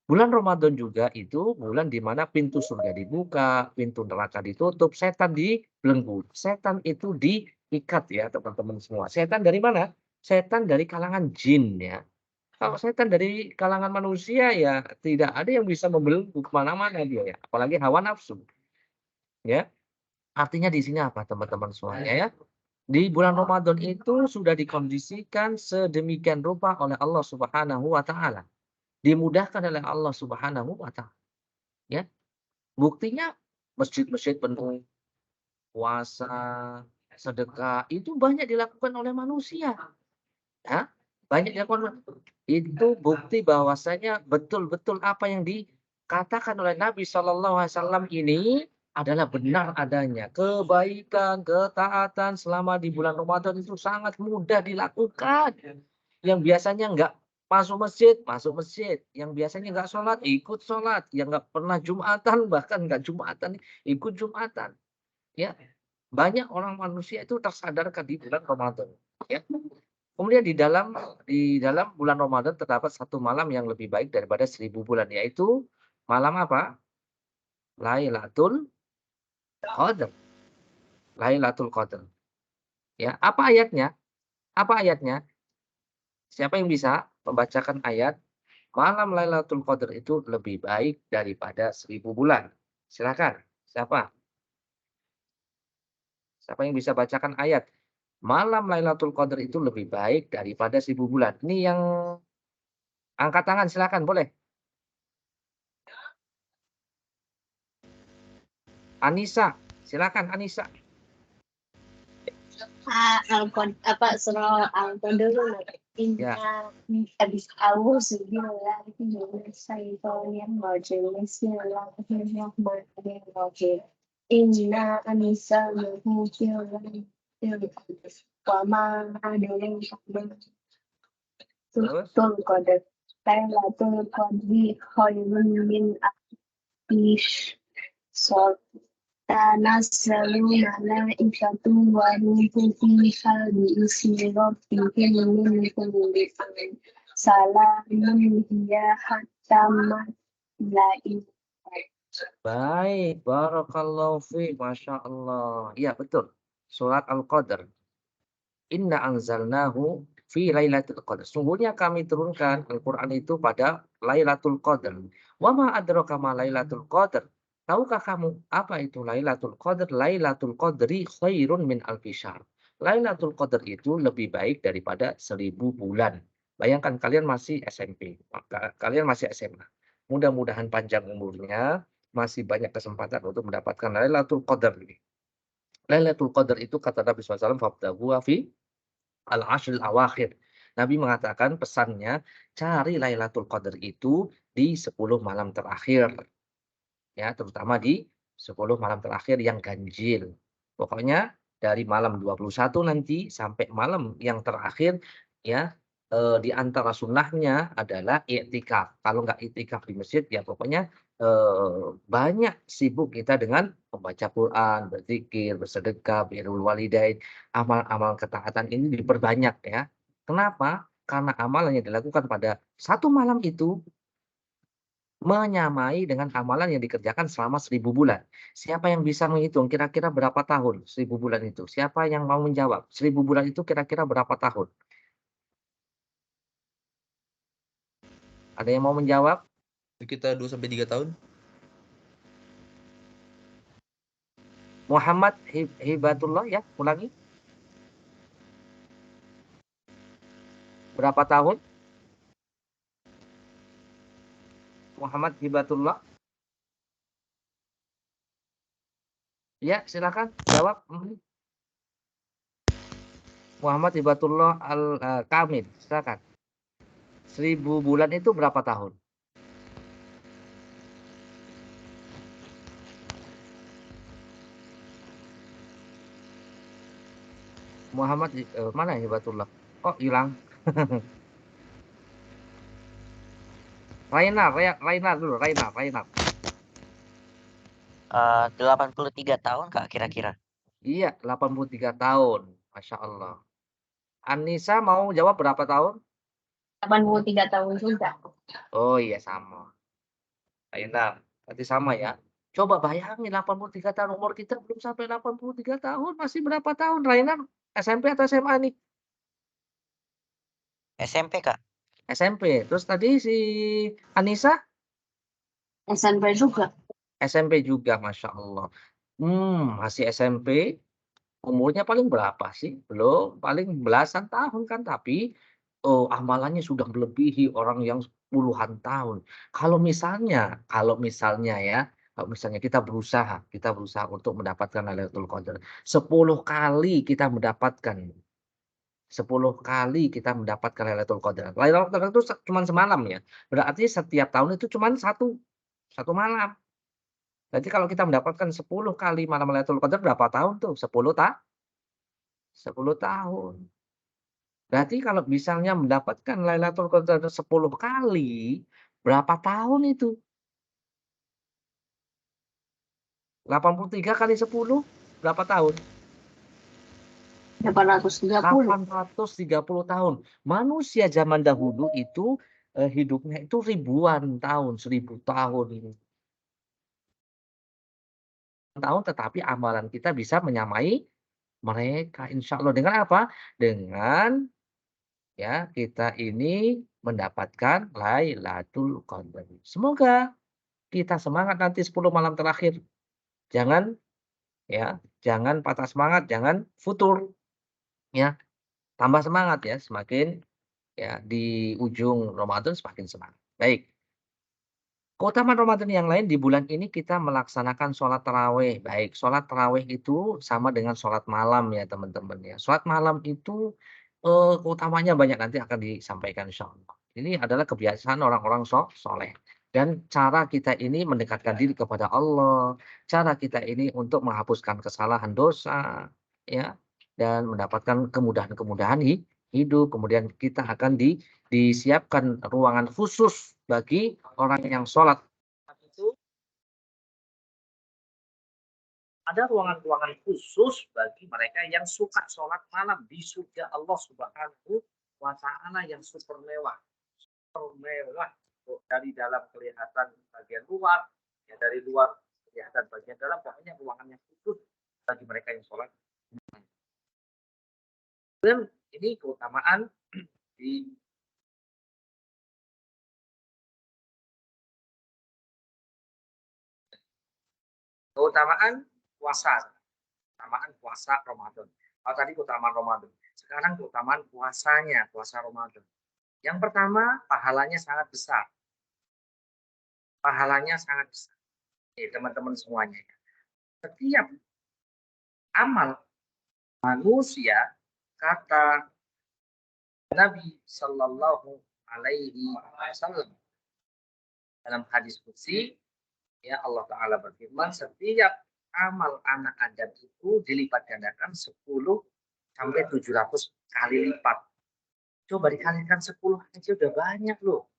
Bulan Ramadan juga itu bulan di mana pintu surga dibuka, pintu neraka ditutup, setan dibelenggu. Setan itu diikat ya teman-teman semua. Setan dari mana? Setan dari kalangan jin ya. Kalau setan dari kalangan manusia ya tidak ada yang bisa membelenggu kemana-mana dia ya, apalagi hawa nafsu. Ya, artinya di sini apa teman-teman semuanya ya? Di bulan Ramadan itu sudah dikondisikan sedemikian rupa oleh Allah Subhanahu wa taala. Dimudahkan oleh Allah Subhanahu wa taala. Ya. Buktinya masjid-masjid penuh, puasa, sedekah itu banyak dilakukan oleh manusia. Ya. Banyak dilakukan. Itu bukti bahwasanya betul-betul apa yang dikatakan oleh Nabi SAW ini adalah benar adanya. Kebaikan, ketaatan selama di bulan Ramadan itu sangat mudah dilakukan. Yang biasanya enggak masuk masjid. Yang biasanya enggak sholat, ikut sholat. Yang enggak pernah Jumatan, bahkan enggak Jumatan, ikut Jumatan. Ya, banyak orang manusia itu tersadarkan di bulan Ramadan. Ya. Kemudian di dalam bulan Ramadan terdapat 1 malam yang lebih baik daripada 1000 bulan, yaitu malam apa? Lailatul Qadar. Lailatul Qadar. Ya, apa ayatnya? Apa ayatnya? Siapa yang bisa membacakan ayat malam Lailatul Qadar itu lebih baik daripada 1000 bulan? Silakan. Siapa? Siapa yang bisa bacakan ayat? Malam Lailatul Qadar itu lebih baik daripada 1000 bulan. Ini yang angkat tangan silakan boleh. Anissa, silakan Anissa. Surah Al-Qadar Ya. habis auzu billahi minasyaitonir rajim. Bismillahirrahmanirrahim. Inna anzalnahu fi lailatul qadr wa ma adraka ma lailatul qadr. Lailatul qadri khairun min alfi shahr. tanazzalu malaikatu wa ruhu fiha bi'izni rabbihim min kulli amrin. Salamun hiya hatta matla'il fajr. Baik, barakallahu fiik, Masya Allah. Iya, betul. Surat Al-Qadr. Inna anzalnahu fi lailatul qadr. Sungguhnya kami turunkan Al-Quran itu pada Lailatul Qadar. Wa ma adraka ma Lailatul Qadar. Tahukah kamu apa itu Lailatul Qadar? Lailatul Qadri khairun min alfi syahr. Lailatul Qadar itu lebih baik daripada 1000 bulan. Bayangkan kalian masih SMP, kalian masih SMA. Mudah-mudahan panjang umurnya, masih banyak kesempatan untuk mendapatkan Lailatul Qadar ini. Lailatul Qadar itu kata Nabi SAW, "Fabtaghuha fi al-ashril awakhir." Nabi mengatakan pesannya, cari Lailatul Qadar itu di 10 malam terakhir. Ya, terutama di 10 malam terakhir yang ganjil. Pokoknya dari malam 21 nanti sampai malam yang terakhir ya, di antara sunnahnya adalah iktikaf. Kalau nggak iktikaf di masjid ya pokoknya banyak sibuk kita dengan membaca Quran, berzikir, bersedekah, birrul walidain, amal-amal ketaatan ini diperbanyak ya. Kenapa? Karena amalan yang dilakukan pada satu malam itu menyamai dengan amalan yang dikerjakan selama 1000 bulan. Siapa yang bisa menghitung kira-kira berapa tahun 1000 bulan itu? Siapa yang mau menjawab? 1000 bulan itu kira-kira berapa tahun? Ada yang mau menjawab? Sekitar 2-3 tahun. Muhammad Hibatullah ya, ulangi. Berapa tahun? Muhammad Hibatullah. Ya, silakan jawab. Muhammad Hibatullah Kamil, silakan. 1000 bulan itu berapa tahun? Muhammad mana Hibatullah? Kok hilang? Rainar dulu, Rainar. 83 tahun Kak kira-kira. Iya, 83 tahun. Masya Allah. Anissa mau jawab berapa tahun? 83 tahun juga. Oh iya, sama. Rainar, berarti sama ya. Coba bayangin 83 tahun, umur kita belum sampai 83 tahun. Masih berapa tahun, Rainar? SMP atau SMA nih? SMP Kak. SMP. Terus tadi si Anissa? SMP juga. SMP juga, Masya Allah. Masih SMP, umurnya paling berapa sih? Belum, paling belasan tahun kan, tapi amalannya sudah melebihi orang yang puluhan tahun. Kalau misalnya ya, kalau misalnya kita berusaha untuk mendapatkan Lailatul Qadar, 10 kali kita mendapatkan 10 kali kita mendapatkan Lailatul Qadar. Lailatul Qadar itu cuma semalam ya, berarti setiap tahun itu cuma satu malam. Berarti kalau kita mendapatkan 10 kali malam Lailatul Qadar berapa tahun tuh? 10 tahun. Berarti kalau misalnya mendapatkan Lailatul Qadar 10 kali, berapa tahun itu? 83 kali 10, berapa tahun? 830. 830 tahun. Manusia zaman dahulu itu hidupnya itu ribuan tahun, 1000 tahun ini. Tahun tetapi amalan kita bisa menyamai mereka insya Allah dengan apa? Dengan ya kita ini mendapatkan Lailatul Qadar. Semoga kita semangat nanti 10 malam terakhir. Jangan jangan patah semangat, jangan futur ya. Tambah semangat ya, semakin ya di ujung Ramadan semakin semangat. Baik. Keutamaan Ramadan yang lain di bulan ini kita melaksanakan sholat taraweh. Baik, sholat taraweh itu sama dengan sholat malam ya teman-teman ya. Sholat malam itu keutamanya banyak nanti akan disampaikan insyaallah. Ini adalah kebiasaan orang-orang soleh. Dan cara kita ini mendekatkan diri kepada Allah, cara kita ini untuk menghapuskan kesalahan dosa, ya, dan mendapatkan kemudahan-kemudahan hidup. Kemudian kita akan disiapkan ruangan khusus bagi orang yang sholat itu Ada ruangan-ruangan khusus bagi mereka yang suka sholat malam di surga Allah Subhanahu wa Ta'ala yang super mewah. Super mewah. Dari dalam kelihatan bagian luar, ya dari luar kelihatan bagian dalam, pokoknya ruangan yang khusus bagi mereka yang sholat. Dan ini keutamaan di keutamaan puasa Ramadan. Kalau tadi keutamaan Ramadan, sekarang keutamaan puasanya, puasa Ramadan. Yang pertama, pahalanya sangat besar. Pahalanya sangat besar. Teman-teman semuanya. Setiap amal manusia, kata Nabi Sallallahu Alaihi Wasallam dalam hadis qudsi, ya Allah Ta'ala berfirman, setiap amal anak Adam itu dilipat gandakan 10 sampai 700 kali lipat. Coba dikalikan 10 aja udah banyak loh.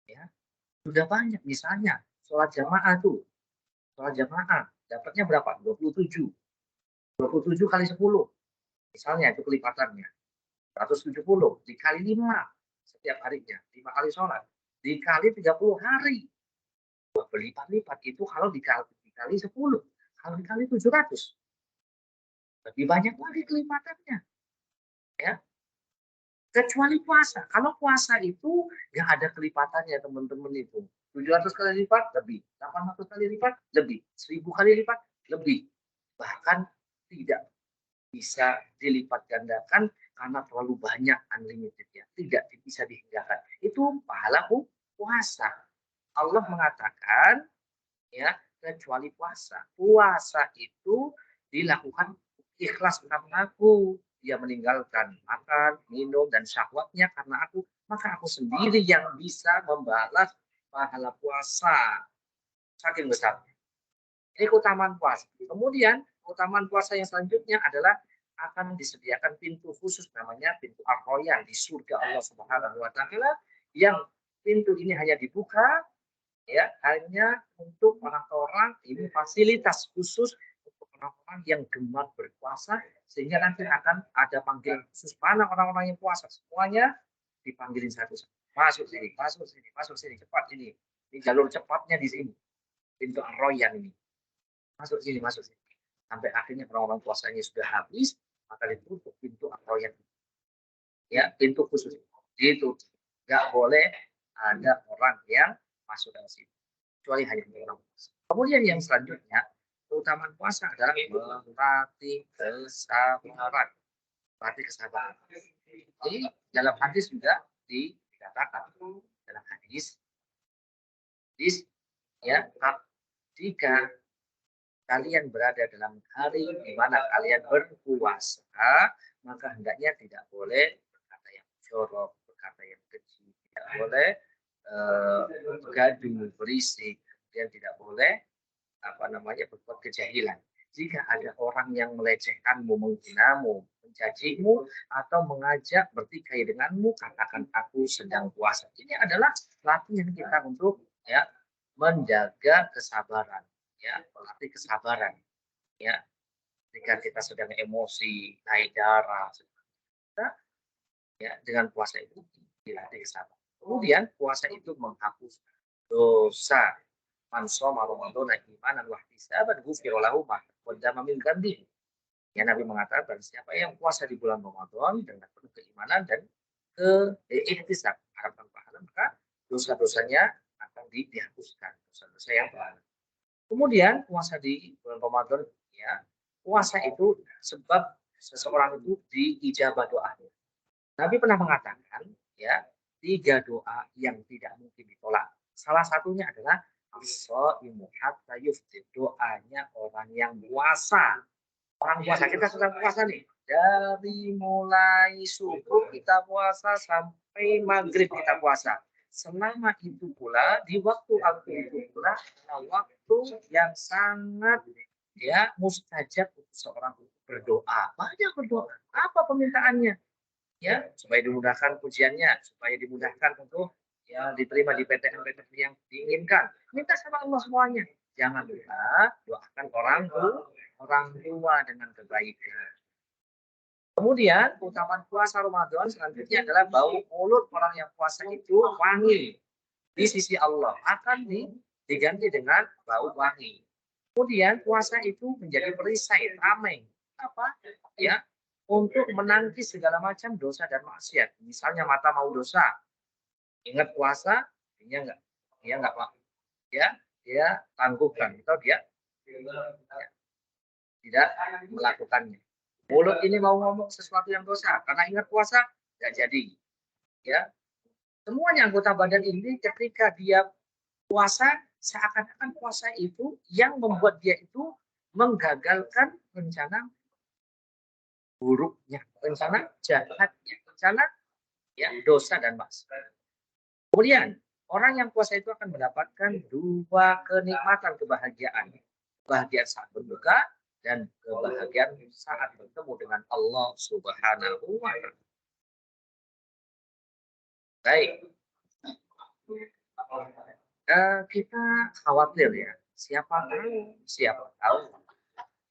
Ya, udah banyak. Misalnya sholat jamaah tuh, sholat jamaah dapatnya berapa? 27 kali 10. Misalnya itu kelipatannya 170 dikali 5 setiap harinya, 5 kali sholat dikali 30 hari. Berlipat-lipat itu kalau dikali 10. Kalau dikali 700, lebih banyak lagi kelipatannya. Ya. Kecuali puasa. Kalau puasa itu nggak ada kelipatannya, teman-teman itu. 700 kali lipat lebih, 800 kali lipat lebih, 1000 kali lipat lebih. Bahkan tidak bisa dilipat gandakan karena terlalu banyak, unlimited ya. Tidak bisa dihindarkan. Itu pahala puasa. Allah mengatakan ya, kecuali puasa. Puasa itu dilakukan ikhlas karena aku. Dia meninggalkan makan, minum, dan syahwatnya karena aku. Maka aku sendiri yang bisa membalas pahala puasa. Saking besar. Ini keutamaan puasa. Kemudian keutamaan puasa yang selanjutnya adalah akan disediakan pintu khusus namanya pintu Ar-Royan di surga Allah Subhanahu wa Ta'ala, yang pintu ini hanya dibuka ya hanya untuk orang-orang, ini fasilitas khusus untuk orang-orang yang gemar berpuasa, sehingga nanti akan ada panggilan khusus mana orang-orang yang puasa, semuanya dipanggilin satu-satu, masuk sini, cepat ini jalur cepatnya di sini, pintu Ar-Royan ini, masuk sini, sampai akhirnya orang-orang puasanya sudah habis, maka ditutup pintu Ar-Royan ya, pintu khusus itu nggak boleh ada orang yang masuk dalam situ, kecuali hanya orang puasa. Kemudian yang selanjutnya, keutamaan puasa adalah melatih kesabaran. Jadi dalam hadis juga dikatakan dalam hadis ya, jika kalian berada dalam hari di mana kalian berpuasa, maka hendaknya tidak boleh berkata yang jorok, berkata yang keji, tidak boleh gaduh, berisik, kemudian tidak boleh berbuat kejahilan. Jika ada orang yang melecehkanmu, menghinamu, mencacimu, atau mengajak bertikai denganmu, katakan aku sedang puasa. Ini adalah latihan kita untuk ya menjaga kesabaran, ya melatih kesabaran. Ya, jika kita sedang emosi, naik darah, kita, ya dengan puasa itu dilatih kesabaran. Kemudian puasa itu menghapus dosa. Man shoma Ramadhana imanan wa ihtisaban ghufira lahu ma qaddama min dzambihi. Ya, Nabi mengatakan siapa yang puasa di bulan Ramadan dengan penuh keimanan dan ihtisab, harapan pahala, maka dosa-dosanya akan dihapuskan, dosa-dosa yang telah. Kemudian puasa di bulan Ramadan, ya puasa itu sebab seseorang itu diijabah doanya. Nabi pernah mengatakan ya 3 doa yang tidak mungkin ditolak. Salah satunya adalah as-shaimu hatta yuftir, doanya orang yang puasa. Orang puasa, kita sedang puasa nih. Dari mulai subuh kita puasa sampai maghrib kita puasa. Selama itu pula, di waktu itu pula, waktu yang sangat ya mustajab untuk seorang berdoa. Banyak berdoa. Apa permintaannya? Ya, supaya dimudahkan ujiannya, supaya dimudahkan untuk ya diterima di PTN yang diinginkan. Minta sama Allah semuanya. Jangan lupa doakan orang orang tua dengan kebaikan. Kemudian keutamaan puasa Ramadan selanjutnya adalah bau mulut orang yang puasa itu wangi di sisi Allah, akan diganti dengan bau wangi. Kemudian puasa itu menjadi perisai tameng apa ya untuk menangkis segala macam dosa dan maksiat. Misalnya mata mau dosa, ingat puasa, dia nggak dia tangguhkan atau dia tidak melakukannya. Mulut ini mau ngomong sesuatu yang dosa, karena ingat puasa, nggak jadi. Ya, semuanya anggota badan ini ketika dia puasa, seakan-akan puasa itu yang membuat dia itu menggagalkan rencana buruknya, rencana jahatnya, rencana ya dosa dan maksiat. Kemudian orang yang puasa itu akan mendapatkan dua kenikmatan kebahagiaan, kebahagiaan saat berbuka dan kebahagiaan saat bertemu dengan Allah Subhanahu wa Ta'ala. Baik, kita khawatir ya, siapa tahu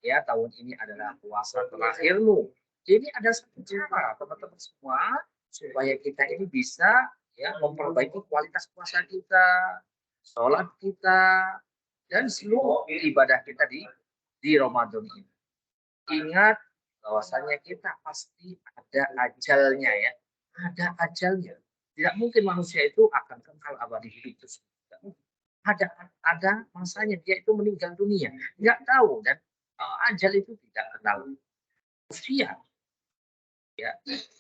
ya tahun ini adalah puasa terakhirmu. Jadi ada satu cara teman-teman semua supaya kita ini bisa ya memperbaiki kualitas puasa kita, sholat kita, dan seluruh ibadah kita di Ramadan ini. Ingat bahwasanya kita pasti ada ajalnya ya, ada ajalnya. Tidak mungkin manusia itu akan kekal abadi hidup terus. Ada masanya dia itu meninggal dunia, nggak tahu, dan ajal itu tidak kenal usia. Ya,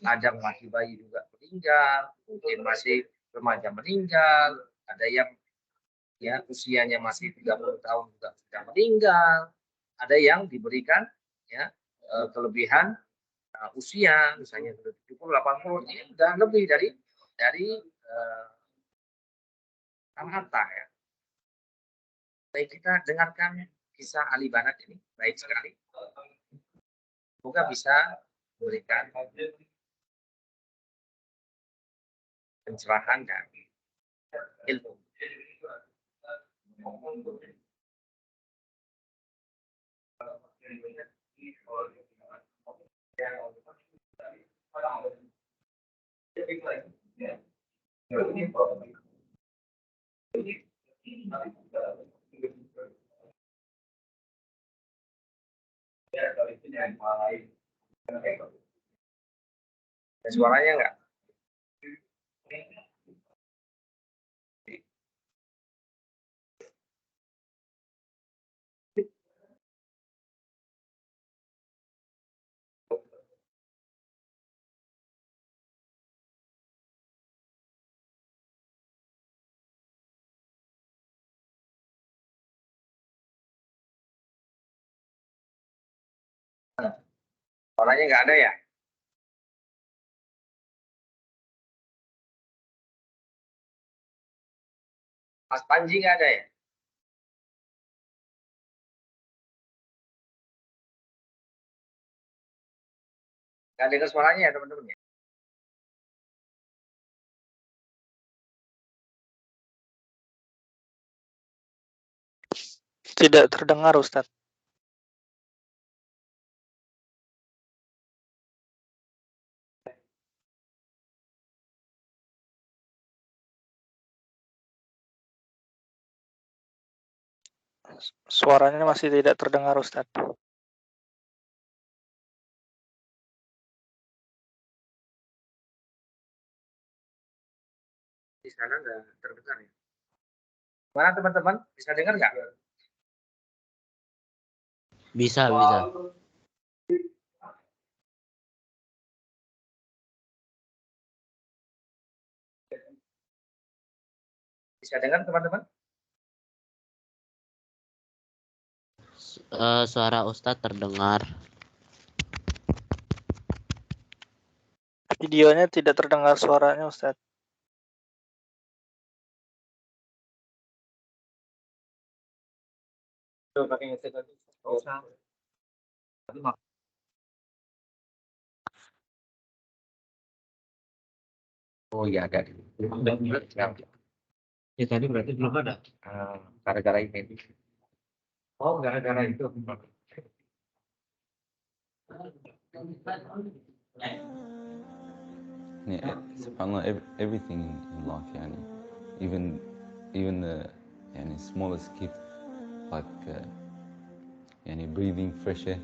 ada masih bayi juga meninggal, mungkin masih remaja meninggal, ada yang ya usianya masih 30 tahun juga sudah meninggal, ada yang diberikan ya kelebihan usia misalnya 70 80 ini sudah lebih dari rata ya. Baik, kita dengarkan kisah Ali Banat ini, baik sekali. Semoga bisa memberikan pencerahan dan ilmu. Ada suaranya enggak? Suaranya enggak ada ya? Mas Panji nggak ada ya? Nggak dengar suaranya ya teman-teman ya? Tidak terdengar, Ustadz. Suaranya masih tidak terdengar, Ustadz. Di sana nggak terdengar ya? Mana teman-teman? Bisa dengar nggak? Bisa. Bisa dengar teman-teman? Suara Ustadz terdengar. Videonya tidak terdengar suaranya, Ustadz. Pakai headset lagi. Oh iya ada. Ya tadi berarti belum ada. Gara-gara ini. Oh gara-gara itu. Yeah, subhanallah, everything in life, yani, even the yani, smallest gift, like yani, breathing fresh air.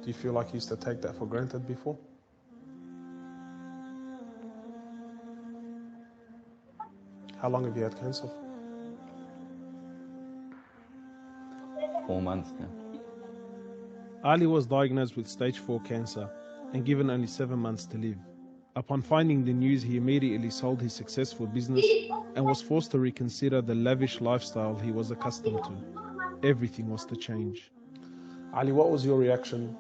Do you feel like you used to take that for granted before? How long have you had cancer? 4 months now. Ali was diagnosed with stage 4 cancer and given only 7 months to live. Upon finding the news, he immediately sold his successful business and was forced to reconsider the lavish lifestyle he was accustomed to. Everything was to change. Ali, what was your reaction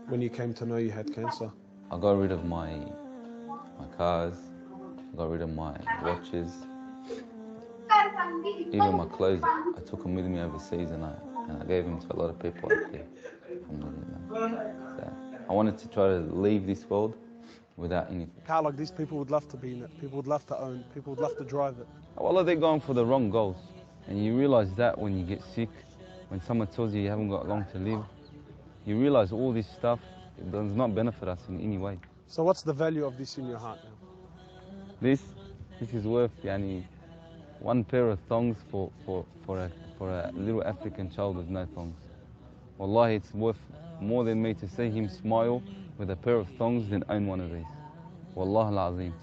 when you came to know you had cancer? I got rid of my cars, I got rid of my watches, even my clothes. I took them with me overseas and I gave them to a lot of people out there. So I wanted to try to leave this world without anything. How, like, these people would love to be in it, people would love to own, people would love to drive it. Well, they're going for the wrong goals. And you realize that when you get sick, when someone tells you you haven't got long to live, you realize all this stuff, it does not benefit us in any way. So what's the value of this in your heart now? This is worth yani, one pair of thongs for a little African child with no thongs. Wallahi, it's worth more than me to see him smile with a pair of thongs than own one of these. Wallah al-Azim.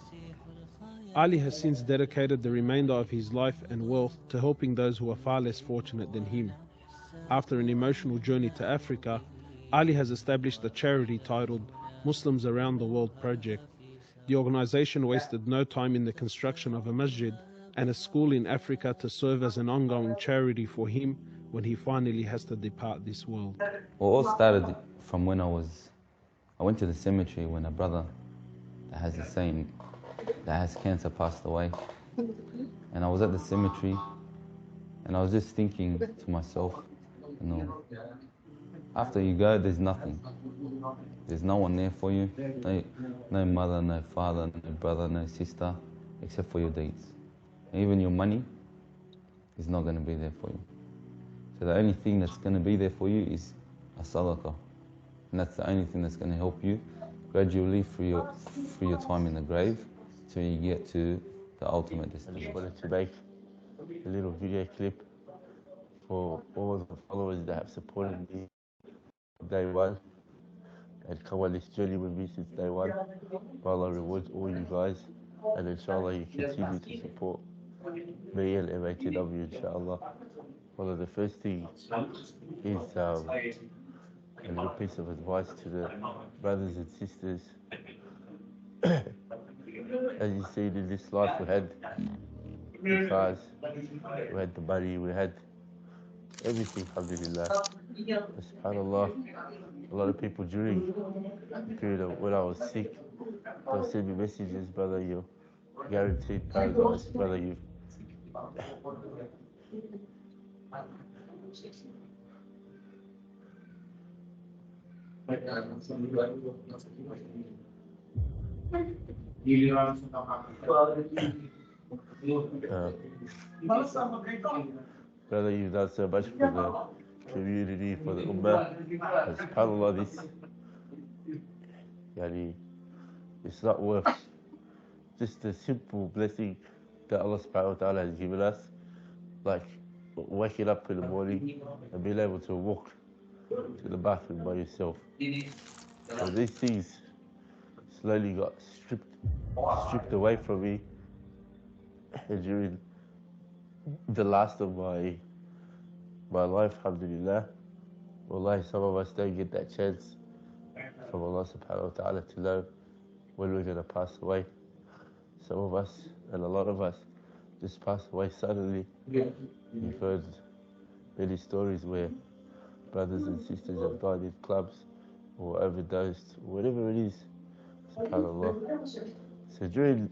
Ali has since dedicated the remainder of his life and wealth to helping those who are far less fortunate than him. After an emotional journey to Africa, Ali has established a charity titled Muslims Around the World Project. The organization wasted no time in the construction of a masjid and a school in Africa to serve as an ongoing charity for him when he finally has to depart this world. Well, all started from when I went to the cemetery when a brother that has cancer passed away. And I was at the cemetery and I was just thinking to myself, you know, after you go, there's nothing. There's no one there for you. No mother, no father, no brother, no sister, except for your deeds. And even your money is not going to be there for you. So the only thing that's going to be there for you is a sadaqah. And that's the only thing that's going to help you gradually through your time in the grave till you get to the ultimate destination. I just wanted to make a little video clip for all of the followers that have supported me from day one and come on this journey with me since day one. May Allah reward all you guys, and inshallah you continue to support me and MATW, inshallah. One of the first things is a little piece of advice to the brothers and sisters. As you see in this life, we had the cars, we had the money, we had everything, alhamdulillah. SubhanAllah, a lot of people during the period of when I was sick, they'll send me messages, brother, you're guaranteed paradise, brother, you. Brother, you've done so much for the community, for the ummah. And subhanAllah, this, yani, it's not worth just a simple blessing that Allah subhanahu wa ta'ala has given us, like waking up in the morning and being able to walk to the bathroom by yourself. So these things slowly got stripped away from me during the last of my life, alhamdulillah. Wallahi, some of us don't get that chance from Allah subhanahu wa ta'ala to know when we're going to pass away. Some of us, and a lot of us, just pass away suddenly. You've heard many stories where brothers and sisters have died in clubs or overdosed, or whatever it is, subhanAllah. So during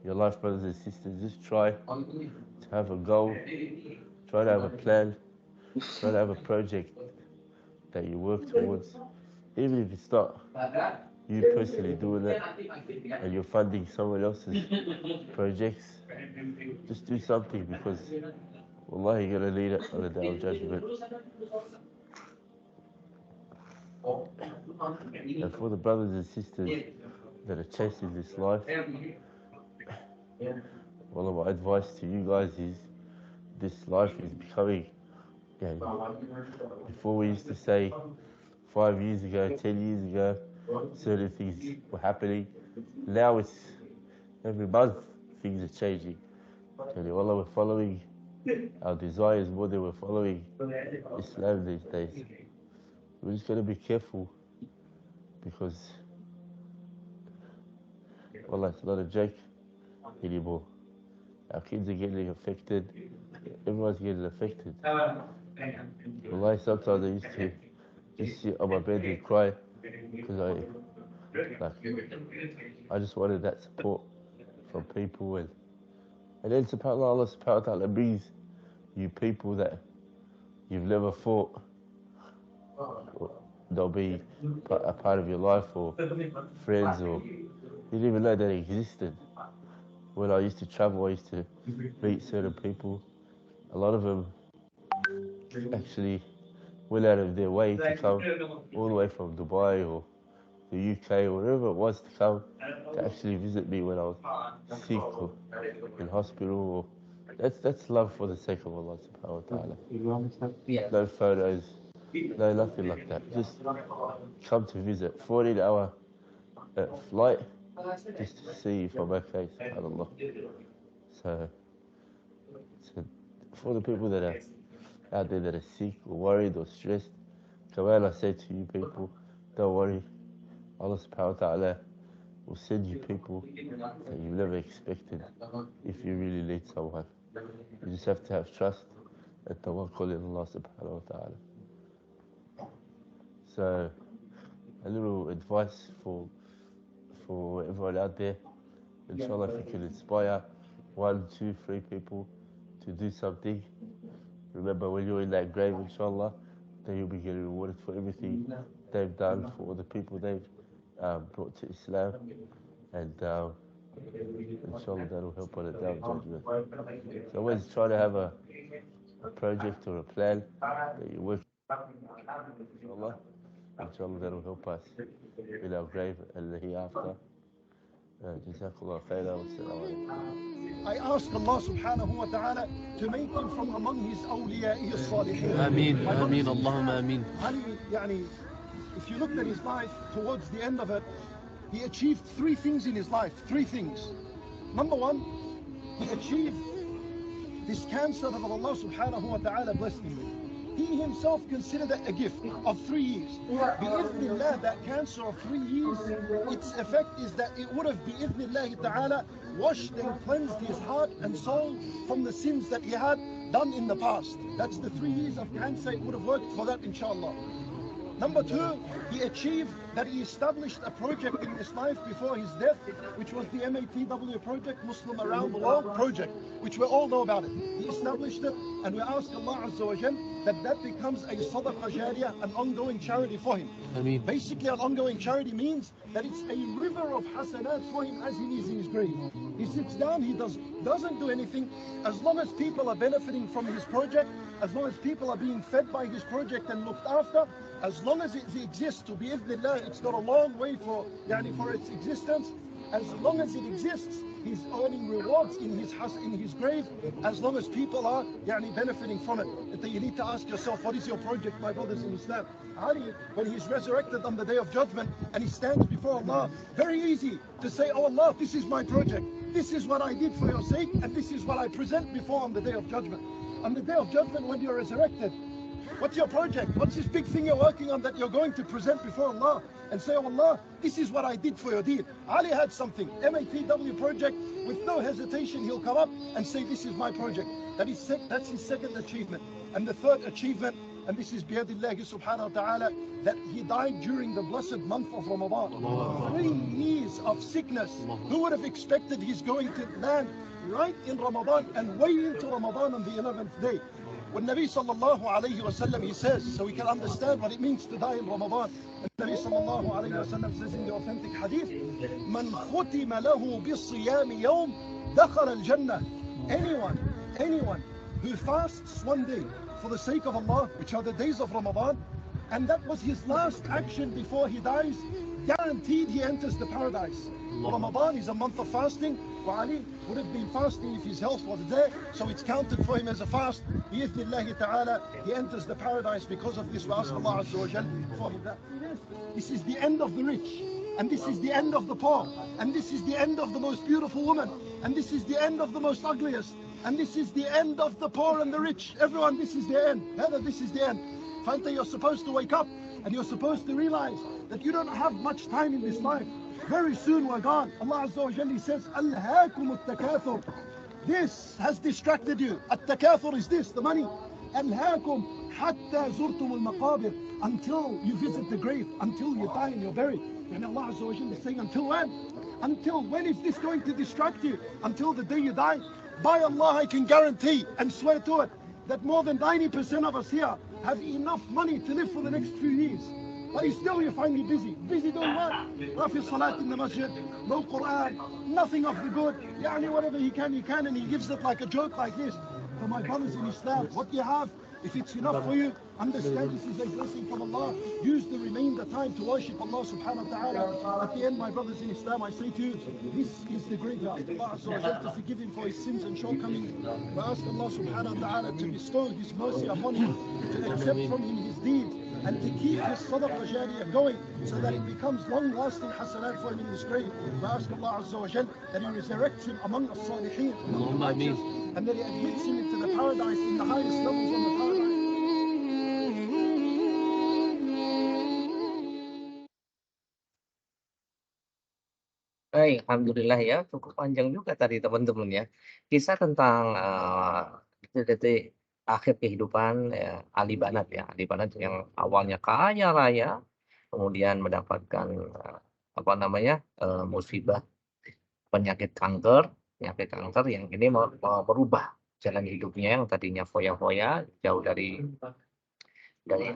your life, brothers and sisters, just try to have a goal, try to have a plan, try to have a project that you work towards. Even if it's not you personally doing it and you're funding someone else's projects, just do something, because Wallahi, you're going to need it on the day of judgment. And for the brothers and sisters that are chasing this life, well, my advice to you guys is this life is becoming, before we used to say 5 years ago, 10 years ago, certain things were happening. Now it's every month things are changing. And wallah, we're following our desires more than we're following Islam these days. We're just going to be careful because, wallah, it's not a joke anymore. Our kids are getting affected. Everyone's getting affected. Wallahi, sometimes I used to just sit on my bed and cry because I just wanted that support from people. And then subhanAllah, Allah subhanahu wa ta'ala brings you people that you've never thought they'll be a part of your life, or friends, or you didn't even know they existed. When I used to travel, I used to meet certain people. A lot of them actually went out of their way to come all the way from Dubai or the UK or wherever it was to come to actually visit me when I was sick or in hospital. That's love for the sake of Allah subhanahu wa ta'ala. No photos, no nothing like that. Just come to visit. 14-hour flight just to see if I'm okay, subhanAllah. So for the people that are out there that are sick or worried or stressed, come out, I say to you people, don't worry. Allah subhanahu wa ta'ala will send you people that you never expected if you really need someone. You just have to have trust and tawakkul in Allah subhanahu wa ta'ala. So, a little advice for everyone out there. Inshallah, if you can inspire 1, 2, 3 people to do something, remember when you're in that grave, inshallah, then you'll be getting rewarded for everything they've done, for all the people they've brought to Islam, and inshallah that'll help on the day of judgment. So always try to have a project or a plan that you work on, inshallah that'll help us in our grave and the hereafter. Jazakallah khairan. I ask Allah subhanahu wa ta'ala to make him from among his awliya'i as-salihin. Ameen, ameen, Allahumma ameen. If you looked at his life towards the end of it, he achieved 3 things in his life. 3 things. Number 1, he achieved this cancer that Allah subhanahu wa ta'ala blessed him with. He himself considered it a gift of 3 years. Bi-idhnillah, that cancer of 3 years, its effect is that it would have, bi-idhnillah ta'ala, washed and cleansed his heart and soul from the sins that he had done in the past. That's the 3 years of cancer. It would have worked for that, inshallah. Number 2, he achieved that he established a project in his life before his death, which was the MATW project, Muslim Around the World project, which we all know about it. He established it, and we ask Allah Azza wa Jal that becomes a sadaqah jariyah, an ongoing charity for him. Ameen. Basically, an ongoing charity means that it's a river of hasanat for him as he is in his grave. He sits down, he doesn't do anything. As long as people are benefiting from his project, as long as people are being fed by his project and looked after, as long as it exists, to be bi'idhnillah, it's got a long way for its existence. As long as it exists, he's earning rewards in his grave, as long as people are benefiting from it. And you need to ask yourself, what is your project, my brothers in Islam? Ali, when he's resurrected on the day of judgment and he stands before Allah, very easy to say, oh Allah, this is my project. This is what I did for your sake, and this is what I present before on the day of judgment. On the day of judgment, when you're resurrected, what's your project? What's this big thing you're working on that you're going to present before Allah and say, oh Allah, this is what I did for your deed? Ali had something, MATW project, with no hesitation he'll come up and say, this is my project. That's his second achievement. And the third achievement, and this is biyadillahi subhanahu wa ta'ala, that he died during the blessed month of Ramadan. 3 years of sickness. Who would have expected he's going to land right in Ramadan and way into Ramadan on the 11th day? When Nabi sallallahu alayhi wa sallam, he says, so we can understand what it means to die in Ramadan. And Nabi sallallahu alayhi wa sallam says in the authentic hadith, Man khutima lahu bi-siyami yawm, dakhara al-jannah. Anyone who fasts one day for the sake of Allah, which are the days of Ramadan, and that was his last action before he dies, guaranteed he enters the paradise. Ramadan is a month of fasting. Ali would have been fasting if his health was there, so it's counted for him as a fast. Bi'ithnillahi ta'ala, he enters the paradise because of this. We ask Allah Azza wa Jal for him. This is the end of the rich, and this is the end of the poor, and this is the end of the most beautiful woman, and this is the end of the most ugliest, and this is the end of the poor and the rich. Everyone, this is the end. Heather, this is the end. Fanta, you're supposed to wake up, and you're supposed to realize that you don't have much time in this life. Very soon we're gone. Allah Azza wa Jalla says, Alhaakum at-takathur. This has distracted you. At-takathur is this, the money. Alhaakum hatta zurtum al-maqabir. Until you visit the grave, until you die and you're buried. And Allah Azza wa Jalla is saying, until when? Until when is this going to distract you? Until the day you die? By Allah, I can guarantee and swear to it that more than 90% of us here have enough money to live for the next few years. But still you find me busy. Busy doing what? Rafi salat in the masjid, no Quran, nothing of the good. Yani whatever he can, and he gives it like a joke like this. For my brothers in Islam, what you have, if it's enough for you, understand this is a blessing from Allah. Use the remainder time to worship Allah subhanahu wa ta'ala. At the end, my brothers in Islam, I say to you, this is the graveyard. Allah Azza wa Jalla to forgive him for his sins and shortcomings. We ask Allah subhanahu wa ta'ala to bestow his mercy upon him, to accept from him his deeds, and to keep his sadaqah jariyah going so that it becomes long-lasting hasanat for him in this grave. We ask Allah Azza wa Jalla that he resurrects him among the salihin, among the righteous, and that he admits him into the paradise in the highest levels of the paradise. Baik, alhamdulillah ya, cukup panjang juga tadi teman-teman ya. Kisah tentang detik-detik akhir kehidupan Ali Banat ya. Ali Banat yang awalnya kaya raya, kemudian mendapatkan musibah penyakit kanker yang ini merubah jalan hidupnya yang tadinya foya-foya, jauh dari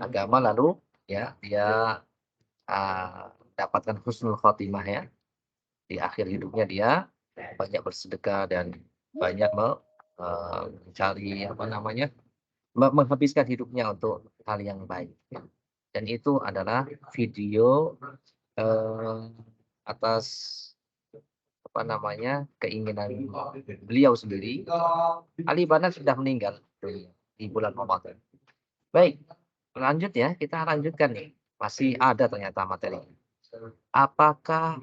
agama, lalu ya dia dapatkan husnul khotimah ya. Di akhir hidupnya dia banyak bersedekah dan banyak mencari menghabiskan hidupnya untuk hal yang baik. Dan itu adalah video atas keinginan beliau sendiri. Ali Banat sudah meninggal di bulan Ramadan. Baik, lanjut ya, kita lanjutkan nih. Masih ada ternyata materi. Apakah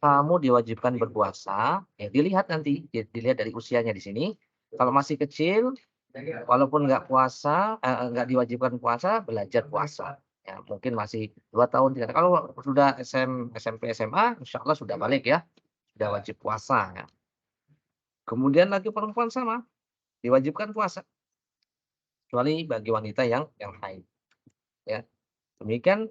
kamu diwajibkan berpuasa? Ya, dilihat nanti, dilihat dari usianya di sini. Kalau masih kecil, walaupun nggak diwajibkan puasa, belajar puasa. Ya, mungkin masih 2 tahun, 3 tahun. Kalau sudah SMP, SMA, insya Allah sudah balik ya, sudah wajib puasa. Ya. Kemudian lagi perempuan sama, diwajibkan puasa, kecuali bagi wanita yang haid. Ya, demikian.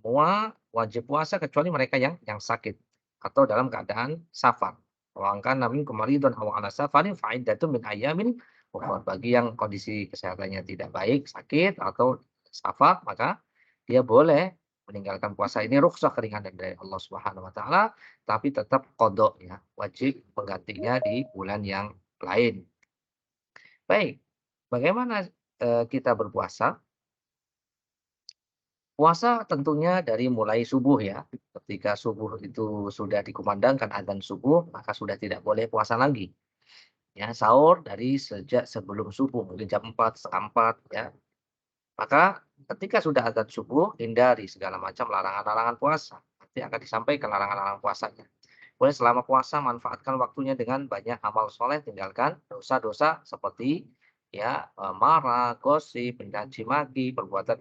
Semua wajib puasa kecuali mereka yang sakit atau dalam keadaan safar. Wangkan namin kemaridun aw ala safarin fa'iddatun min ayamin ukhra. Bagi yang kondisi kesehatannya tidak baik, sakit atau safar, maka dia boleh meninggalkan puasa. Ini rukhsah, keringanan dari Allah Subhanahu wa taala, tapi tetap qada ya, wajib menggantinya di bulan yang lain. Baik, bagaimana kita berpuasa? Puasa tentunya dari mulai subuh ya. Ketika subuh itu sudah dikumandangkan adzan subuh, maka sudah tidak boleh puasa lagi. Ya, sahur dari sejak sebelum subuh, mungkin jam 4, setengah 4 ya. Maka ketika sudah adzan subuh, hindari segala macam larangan-larangan puasa. Nanti akan disampaikan larangan-larangan puasanya. Boleh selama puasa manfaatkan waktunya dengan banyak amal soleh, tinggalkan dosa-dosa seperti ya marah, gosip, mencaci maki, perbuatan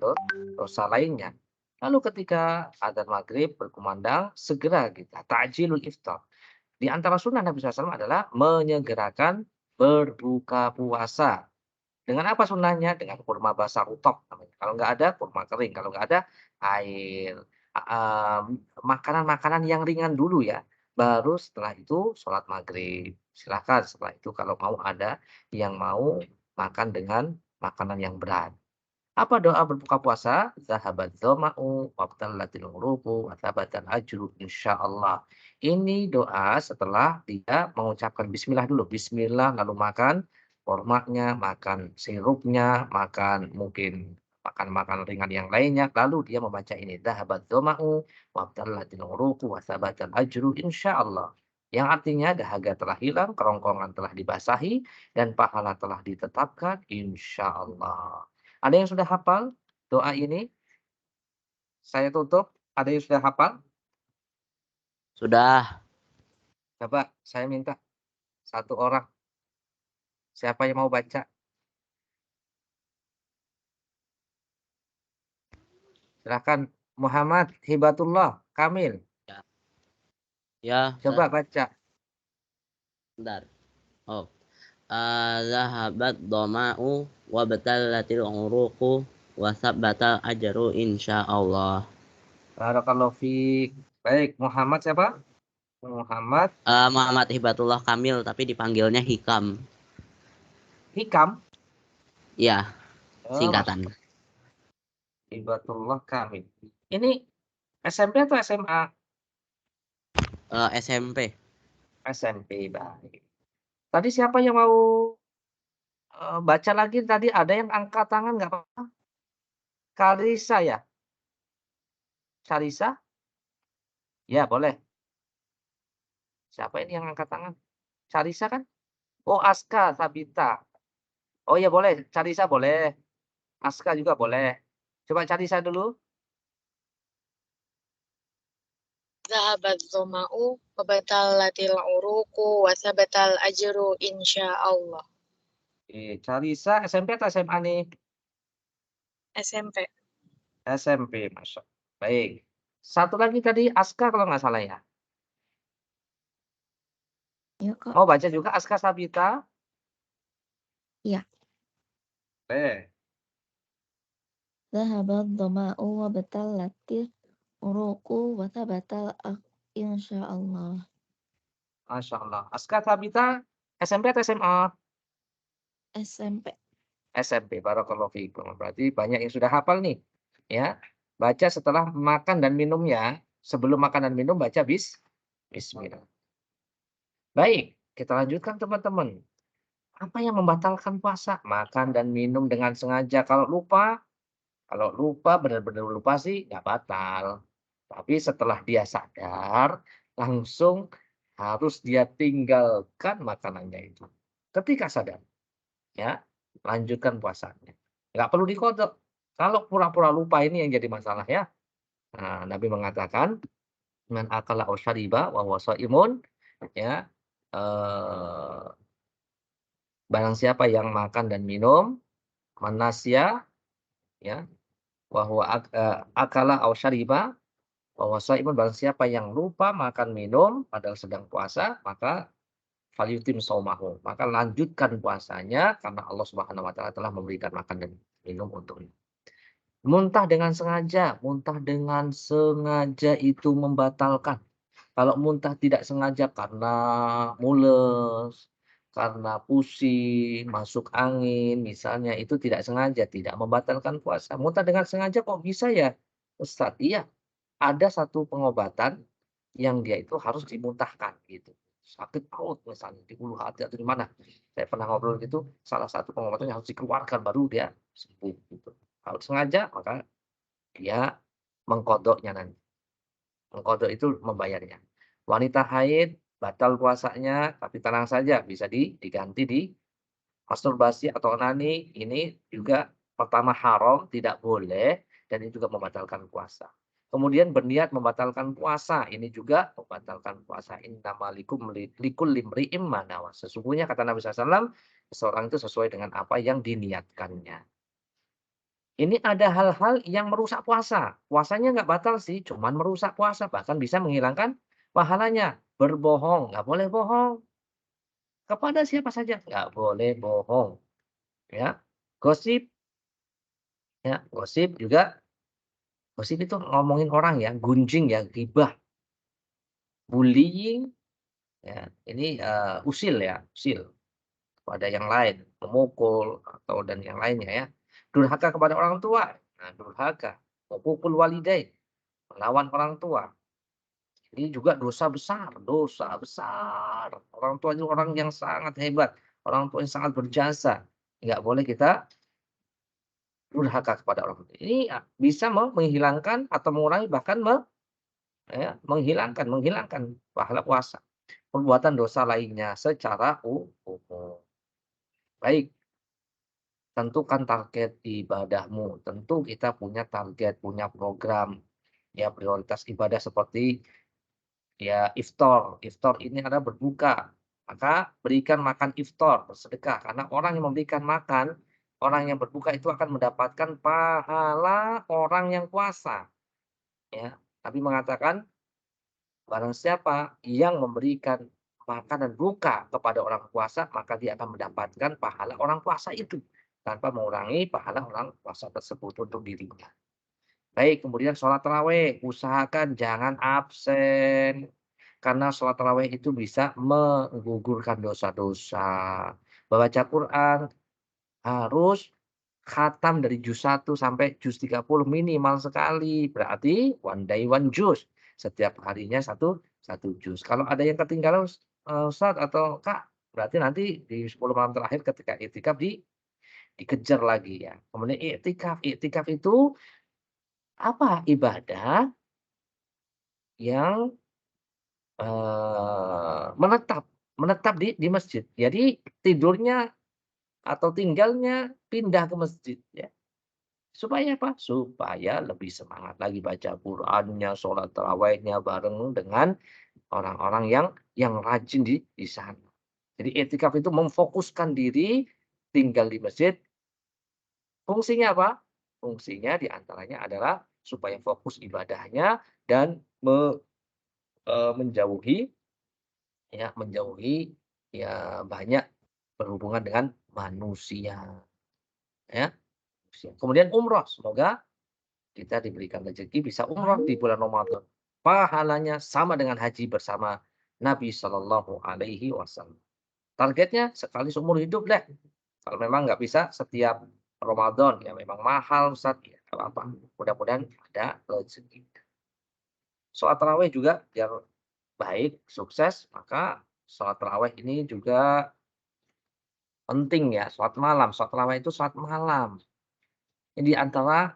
dosa lainnya. Lalu ketika adzan maghrib berkumandang, segera kita ta'jilul iftar. Di antara sunnah Nabi SAW adalah menyegerakan berbuka puasa. Dengan apa sunnahnya? Dengan kurma basah rutab. Kalau nggak ada, kurma kering. Kalau nggak ada, air. Makanan-makanan yang ringan dulu ya. Baru setelah itu sholat maghrib. Silakan setelah itu kalau mau ada yang mau makan dengan makanan yang berat. Apa doa berbuka puasa? Zahabat dzama'u wabtallatil uruqu wa thabatal ajru insyaallah. Ini doa setelah dia mengucapkan bismillah dulu. Bismillah lalu makan, kormanya, makan sirupnya, makan mungkin makan ringan yang lainnya, lalu dia membaca ini, dhahabat dhama'u wabtallatil uruqu wa thabatal ajru insyaallah. Yang artinya dahaga telah hilang, kerongkongan telah dibasahi, dan pahala telah ditetapkan insyaallah. Ada yang sudah hafal doa ini? Saya tutup. Ada yang sudah hafal? Sudah. Coba saya minta satu orang. Siapa yang mau baca? Silakan Muhammad Hibatullah Kamil. Ya, Coba baca. bentar. Oh. Zahabat dhama'u wa batallatil uruqu wa sabbatal ajru insyaallah. Barakallahu fiik. Baik, Muhammad siapa? Muhammad Muhammad Hibatullah Kamil tapi dipanggilnya Hikam. Hikam? Ya, Oh, singkatan. Hibatullah Kamil. Ini SMP atau SMA? SMP. SMP, baik. Tadi siapa yang mau baca lagi? Tadi ada yang angkat tangan nggak apa-apa? Karisa ya? Syarisa? Ya, boleh. Siapa ini yang angkat tangan? Syarisa kan? Oh, Aska Sabita. Oh ya boleh, Syarisa boleh. Aska juga boleh. Coba Syarisa dulu. Zahabat dhama'u wa batallatil uruqu wa sabatal ajru insyaallah. Syarisa SMP atau SMA nih? SMP. SMP, Masya. Baik. Satu lagi tadi Aska kalau nggak salah ya. Ya, Kak. Mau baca juga Aska Sabita? Iya. Boleh. Zahabat dhama'u wa batallatil uruqu wa sabatal insyaallah. Masya Allah. Aska Sabita SMP atau SMA? SMP. SMP. Barakallahu fiikum. Berarti banyak yang sudah hafal nih. Ya. Baca setelah makan dan minumnya. Sebelum makan dan minum baca bismillah. Baik, kita lanjutkan teman-teman. Apa yang membatalkan puasa? Makan dan minum dengan sengaja. Kalau lupa benar-benar lupa sih nggak batal. Tapi setelah dia sadar, langsung harus dia tinggalkan makanannya itu. Ketika sadar, ya lanjutkan puasanya. Nggak perlu dikodok. Kalau pura-pura lupa ini yang jadi masalah ya. Nah, Nabi mengatakan, "Man akala aw syariba wa huwa shaimun," ya. Barang siapa yang makan dan minum, manasya, ya, wa akala aw syariba wa huwa shaimun, barang siapa yang lupa makan minum padahal sedang puasa, maka falyutim shaumahu, maka lanjutkan puasanya karena Allah Subhanahu wa taala telah memberikan makan dan minum untuknya. Muntah dengan sengaja itu membatalkan. Kalau muntah tidak sengaja karena mules, karena pusing, masuk angin misalnya, itu tidak sengaja, tidak membatalkan puasa. Muntah dengan sengaja kok bisa ya, Ustadz? Iya, ada satu pengobatan yang dia itu harus dimuntahkan gitu. Sakit perut misalnya, di ulu hati atau di mana. Saya pernah ngobrol gitu, salah satu pengobatan yang harus dikeluarkan baru dia sembuh gitu. Kalau sengaja maka dia mengkodoknya nanti. Mengkodok itu membayarnya. Wanita haid batal puasanya, tapi tenang saja bisa diganti di masturbasi atau onani. Ini juga pertama haram, tidak boleh, dan ini juga membatalkan puasa. Kemudian berniat membatalkan puasa, ini juga membatalkan puasa. Innamalikum likul limri'im manawa. Sesungguhnya kata Nabi SAW, seseorang itu sesuai dengan apa yang diniatkannya. Ini ada hal-hal yang merusak puasa. Puasanya nggak batal sih, cuman merusak puasa. Bahkan bisa menghilangkan pahalanya. Berbohong, nggak boleh bohong. Kepada siapa saja, nggak boleh bohong. Ya, gosip. Ya, gosip juga. Gosip itu ngomongin orang ya, gunjing ya, ghibah. Bullying, ya, ini usil ya, usil pada yang lain, memukul atau dan yang lainnya ya. Durhaka kepada orang tua. Nah, durhaka. Uququl walidain, melawan orang tua. Ini juga dosa besar, dosa besar. Orang tua itu orang yang sangat hebat. orang tua yang sangat berjasa. Nggak boleh kita durhaka kepada orang tua. Ini bisa menghilangkan atau mengurangi bahkan menghilangkan pahala puasa. Perbuatan dosa lainnya secara umum. Baik, tentukan target ibadahmu. Tentu kita punya target, punya program. Ya, prioritas ibadah seperti ya iftar. Iftar ini adalah berbuka. Maka berikan makan iftar, bersedekah. Karena orang yang memberikan makan, orang yang berbuka itu akan mendapatkan pahala orang yang puasa. Ya, Nabi mengatakan barang siapa yang memberikan makan dan buka kepada orang puasa, maka dia akan mendapatkan pahala orang puasa itu tanpa mengurangi pahala orang puasa tersebut untuk dirinya. Baik, kemudian sholat tarawih, usahakan jangan absen. Karena sholat tarawih itu bisa menggugurkan dosa-dosa. Membaca Quran harus khatam dari juz 1 sampai juz 30 minimal sekali. Berarti one day one juz. Setiap harinya satu juz. Kalau ada yang ketinggalan Ustaz atau Kak, berarti nanti di 10 malam terakhir ketika iktikaf dikejar lagi ya. Kemudian iktikaf. Iktikaf itu apa? Ibadah yang menetap di masjid. Jadi tidurnya atau tinggalnya pindah ke masjid ya. Supaya apa? Supaya lebih semangat lagi baca Qur'annya, sholat tarawihnya bareng dengan orang-orang yang rajin di sana. Jadi i'tikaf itu memfokuskan diri tinggal di masjid. Fungsinya apa? Fungsinya diantaranya adalah supaya fokus ibadahnya dan menjauhi ya banyak berhubungan dengan manusia. Ya. Kemudian umroh, semoga kita diberikan rezeki bisa umroh di bulan Ramadan. Pahalanya sama dengan haji bersama Nabi Shallallahu Alaihi Wasallam. Targetnya sekali seumur hidup deh. Kalau memang nggak bisa setiap Ramadan ya memang mahal Ustaz ya apa-apa. Mudah-mudahan ada rezeki. Sholat tarawih juga biar baik, sukses, maka sholat tarawih ini juga penting ya. Sholat malam, sholat tarawih itu sholat malam. Ini di antara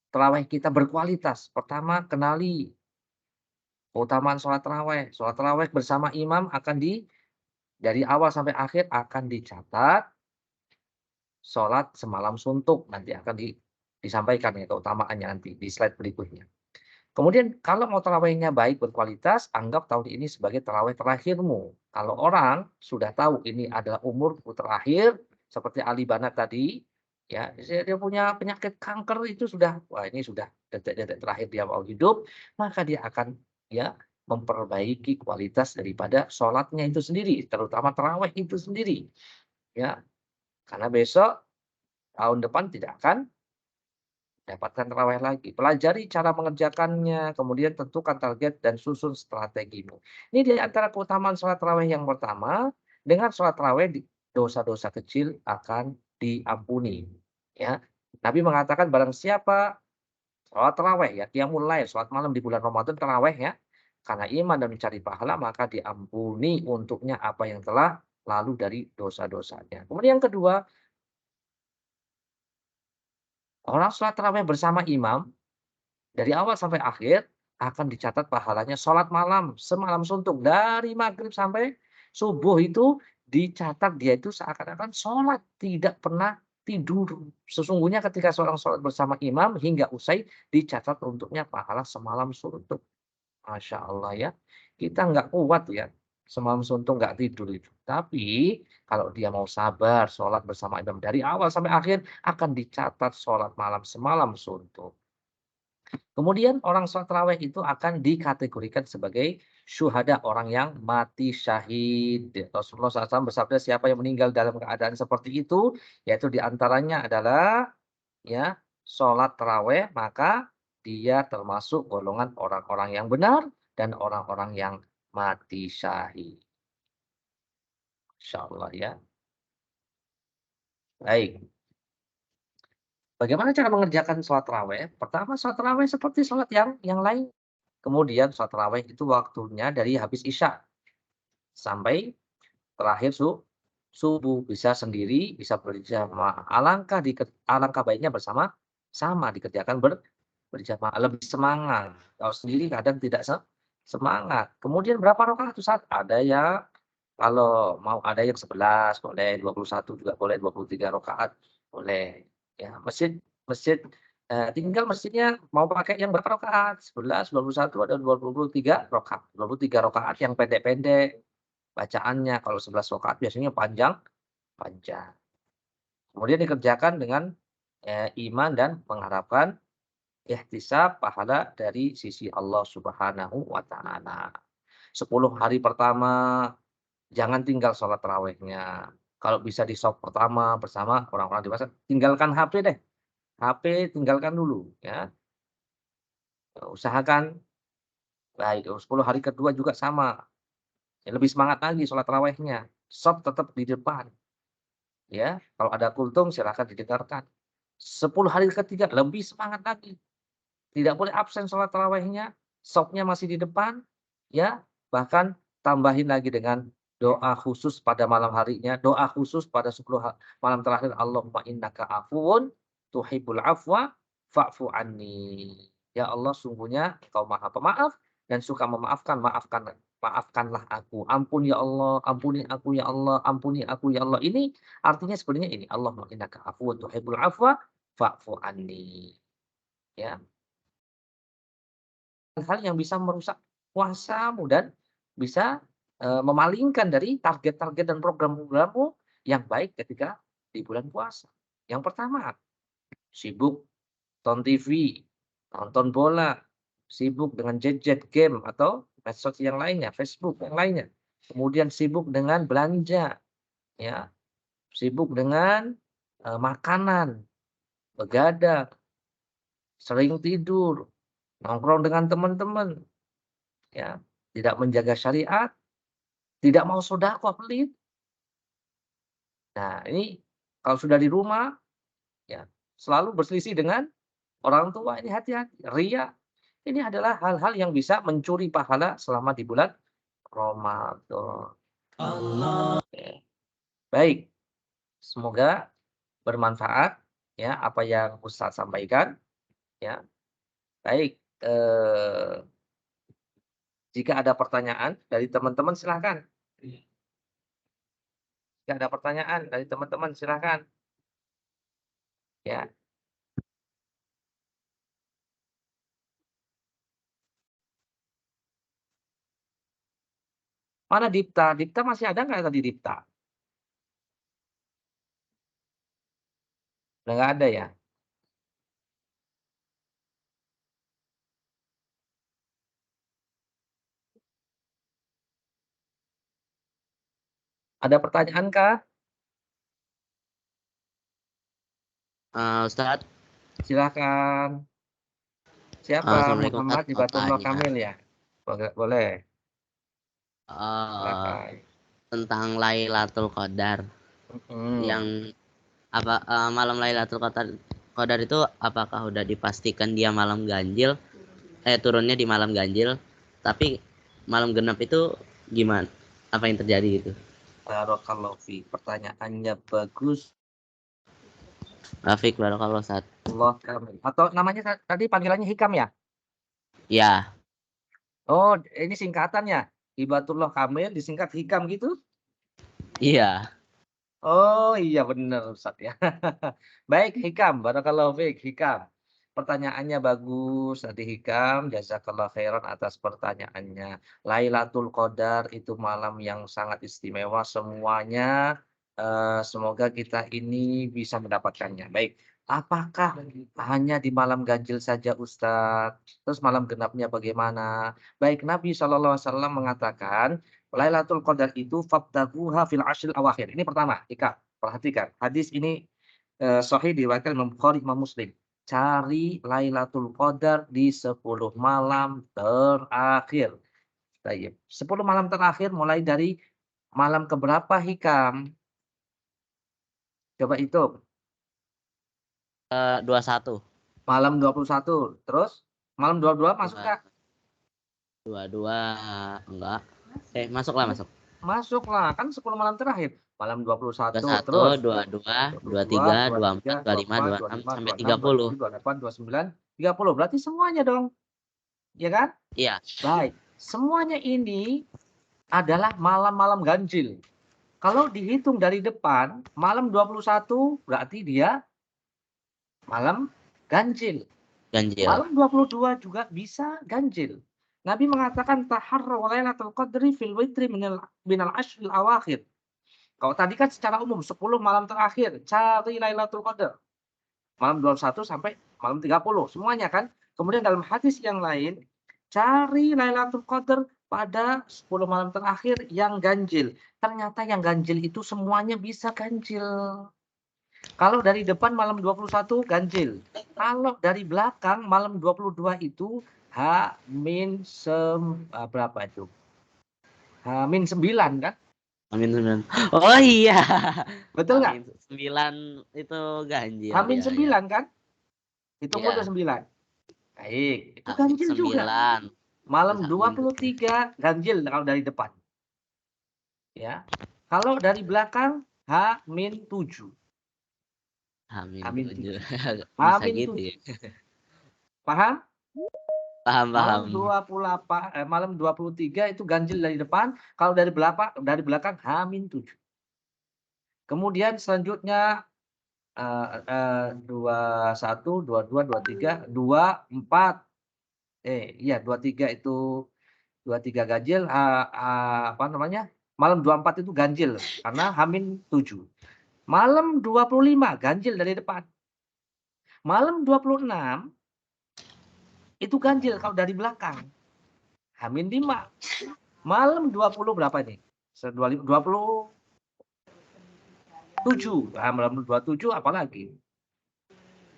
tarawih kita berkualitas. Pertama, kenali keutamaan sholat tarawih. Sholat tarawih bersama imam akan dari awal sampai akhir akan dicatat sholat semalam suntuk. Nanti akan disampaikan ya keutamaannya nanti di slide berikutnya. Kemudian kalau mau tarawihnya baik berkualitas, anggap tahun ini sebagai tarawih terakhirmu. Kalau orang sudah tahu ini adalah umurku terakhir, seperti Ali Banat tadi, ya dia punya penyakit kanker itu wah ini sudah detik-detik terakhir dia mau hidup, maka dia akan ya memperbaiki kualitas daripada sholatnya itu sendiri, terutama tarawih itu sendiri, ya karena besok tahun depan tidak akan dapatkan tarawih lagi. Pelajari cara mengerjakannya, kemudian tentukan target dan susun strategimu. Ini di antara keutamaan sholat tarawih yang pertama. Dengan sholat tarawih dosa-dosa kecil akan diampuni. Ya, Nabi mengatakan barang siapa sholat tarawih ya, qiyamul lail, sholat malam di bulan Ramadan tarawih ya, karena iman dan mencari pahala maka diampuni untuknya apa yang telah lalu dari dosa-dosanya. Kemudian yang kedua, orang sholat tarawih bersama imam dari awal sampai akhir akan dicatat pahalanya sholat malam semalam suntuk dari maghrib sampai subuh itu dicatat dia itu seakan-akan sholat tidak pernah tidur. Sesungguhnya ketika seorang sholat bersama imam hingga usai dicatat untuknya pahala semalam suntuk. Masya Allah ya. Kita nggak kuat ya semalam suntuk nggak tidur itu. Tapi kalau dia mau sabar sholat bersama imam dari awal sampai akhir akan dicatat sholat malam semalam suntuk. Kemudian orang sholat tarawih itu akan dikategorikan sebagai syuhada, orang yang mati syahid. Rasulullah SAW bersabda siapa yang meninggal dalam keadaan seperti itu, yaitu diantaranya adalah ya sholat tarawih, maka dia termasuk golongan orang-orang yang benar dan orang-orang yang mati syahid. Insya Allah ya. Baik. Bagaimana cara mengerjakan sholat tarawih? Pertama, sholat tarawih seperti sholat yang lain. Kemudian sholat tarawih itu waktunya dari habis isya sampai terakhir subuh, bisa sendiri, bisa berjamaah. Alangkah baiknya bersama-sama dikerjakan berjamaah, lebih semangat. Kalau sendiri kadang tidak semangat. Kemudian berapa rakaat Ustaz? Ada yang kalau mau ada yang 11 boleh, 21 juga boleh, 23 rakaat boleh. Ya, masjid masjid, tinggal masjidnya mau pakai yang berapa rakaat? 11, 21, ada 23 rakaat. 23 rakaat yang pendek-pendek bacaannya. Kalau 11 rakaat biasanya panjang. Kemudian dikerjakan dengan, iman dan mengharapkan ihtisab pahala dari sisi Allah Subhanahu wa taala. 10 hari pertama jangan tinggal sholat tarawihnya. Kalau bisa di shaf pertama bersama orang-orang dewasa, tinggalkan HP deh. HP tinggalkan dulu ya. Usahakan baik 10 hari kedua juga sama. Ya, lebih semangat lagi sholat tarawihnya. Shaf tetap di depan. Ya, kalau ada kultum silakan didengarkan. 10 hari ketiga lebih semangat lagi. Tidak boleh absen sholat tarawihnya, shafnya masih di depan, ya. Bahkan tambahin lagi dengan doa khusus pada malam harinya, doa khusus pada 10 malam terakhir, Allahumma innaka afuwun tuhibbul afwa fa'fu anni. Ya Allah, sungguhnya Engkau Maha Pemaaf dan suka memaafkan, maafkanlah aku. Ampun ya Allah, ampuni aku ya Allah, ampuni aku ya Allah. Ini artinya sebenarnya ini, Allahumma innaka afuwun tuhibbul afwa fa'fu anni. Ya. Hal yang bisa merusak puasamu dan bisa, memalingkan dari target-target dan program-programmu yang baik ketika di bulan puasa. Yang pertama, sibuk nonton TV, nonton bola, sibuk dengan gadget, game, atau medsos yang lainnya, Facebook yang lainnya. Kemudian sibuk dengan belanja, ya, sibuk dengan, makanan, begadang, sering tidur, nongkrong dengan teman-teman, ya, tidak menjaga syariat, tidak mau sedekah, pelit. Nah, ini kalau sudah di rumah, ya, selalu berselisih dengan orang tua, ini hati-hati, riya. Ini adalah hal-hal yang bisa mencuri pahala selama di bulan Ramadan. Oke. Baik, semoga bermanfaat ya apa yang Ustadz sampaikan, ya. Baik, jika ada pertanyaan dari teman-teman silahkan. Jika ada pertanyaan dari teman-teman silahkan. Ya. Mana Dipta? Dipta masih ada nggak tadi Dipta? Udah nggak ada ya? Ada pertanyaan kah? Ustadz. Silakan. Siapa? Assalamualaikum, Muhammad Ustadz. Hibatullah Tanya. Kamil ya? Boleh. Tentang Lailatul Qadar. Yang malam Lailatul Qadar itu apakah udah dipastikan dia malam ganjil? Turunnya di malam ganjil, tapi malam genap itu gimana? Apa yang terjadi gitu? Barakallahu fi. Pertanyaannya bagus. Rafiq barakallahu Ustadz. Allah Kamil. Atau namanya tadi panggilannya Hikam ya? Ya. Oh, ini singkatannya. Hibatullah Kamil disingkat Hikam gitu? Iya. Oh iya benar Ustaz ya. Baik Hikam, barakallahu fiik Hikam. Pertanyaannya bagus tadi Hikam, jazakallah khairan atas pertanyaannya. Lailatul Qadar itu malam yang sangat istimewa semuanya. Semoga kita ini bisa mendapatkannya. Baik, apakah hanya di malam ganjil saja Ustaz? Terus malam genapnya bagaimana? Baik, Nabi SAW mengatakan Lailatul Qadar itu fabtaghuha fil ashril awakhir. Ini pertama, Ika, perhatikan. Hadis ini sahih diriwayatkan Imam Bukhari, Imam Muslim. Cari Lailatul Qadar di 10 malam terakhir. Baik, 10 malam terakhir mulai dari malam keberapa Hikam? Coba hitung. 21. Malam 21. Terus malam 22 masuk enggak? 22 enggak. Masuk lah, masuk. masuklah. Kan 10 malam terakhir. Malam 21, 21, terus 22, 22, 23, 24, 25, 24, 26 sampai 25, 30. 26, 27, 28, 29, 30. Berarti semuanya dong. Ya kan? Iya. Baik. Semuanya ini adalah malam-malam ganjil. Kalau dihitung dari depan, malam 21 berarti dia malam ganjil. Ganjil. Malam 22 juga bisa ganjil. Nabi mengatakan taharraw lailatul qadri fil witri minal ashril awakhir. Kalau tadi kan secara umum 10 malam terakhir cari Lailatul Qadar. Malam 21 sampai malam 30 semuanya kan. Kemudian dalam hadis yang lain cari Lailatul Qadar pada 10 malam terakhir yang ganjil. Ternyata yang ganjil itu semuanya bisa ganjil. Kalau dari depan malam 21 ganjil. Kalau dari belakang malam 22 itu berapa itu? H-9 kan? H-9. Oh iya. Betul nggak? H-9 itu ganjil. H-9 ya. Kan? Hitung udah 9. Baik, itu ganjil juga. Malam 23 ganjil kalau dari depan. Ya. Kalau dari belakang H-7. H-7. Bisa gitu ya. Paham? Paham. Malam 23 itu ganjil dari depan, kalau dari belakang H-7. Kemudian selanjutnya 21, 22, 23, 24. 23 itu 23 ganjil, malam 24 itu ganjil karena H-7. Malam 25 ganjil dari depan. Malam 26 itu ganjil kalau dari belakang. H-5. Malam 20 berapa nih? 27. Malam 27 apalagi?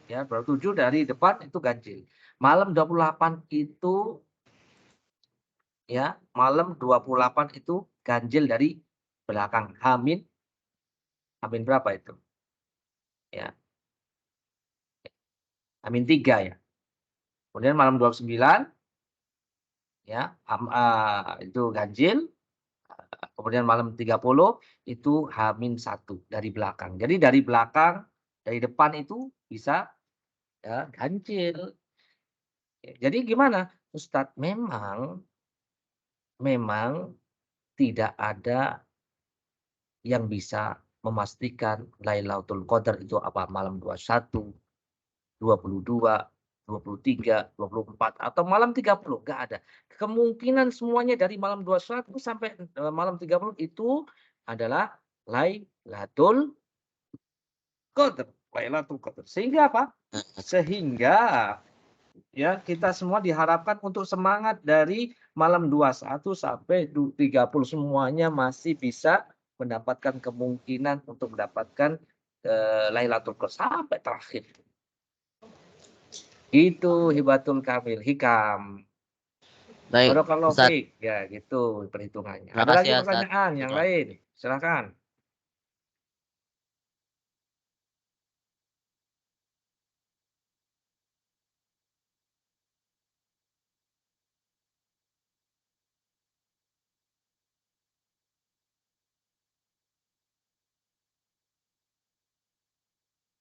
Ya, 27 dari depan itu ganjil. Malam 28 itu ya, malam 28 itu ganjil dari belakang. H-min berapa itu? Ya. H-3 ya. Kemudian malam 29 ya, itu ganjil. Kemudian malam 30 itu H-1 dari belakang. Jadi dari belakang, dari depan itu bisa ya ganjil. Jadi gimana? Ustadz, memang tidak ada yang bisa memastikan Lailatul Qadar itu apa malam 21, 22, 23, 24 atau malam 30, enggak ada. Kemungkinan semuanya dari malam 21 sampai malam 30 itu adalah Lailatul Qadar. Lailatul Qadar. Sehingga apa? Sehingga ya kita semua diharapkan untuk semangat dari malam 21 sampai 30 semuanya masih bisa mendapatkan kemungkinan untuk mendapatkan Lailatul Qadar sampai terakhir. Itu hibatul kamil, hikam. Baik, Barakallahu Ustaz. fiik. Ya, gitu perhitungannya. Terima Ada kasih lagi ya, Ustaz. pertanyaan yang lain? Silakan.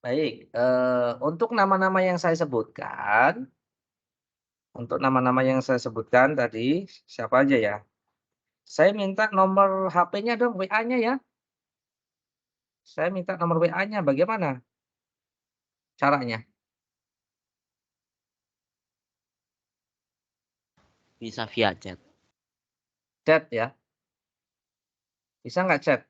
Baik, untuk nama-nama yang saya sebutkan, tadi, siapa aja ya? Saya minta nomor HP-nya dong, WA-nya ya. Saya minta nomor WA-nya, bagaimana caranya? Bisa via chat. Chat ya. Bisa nggak chat?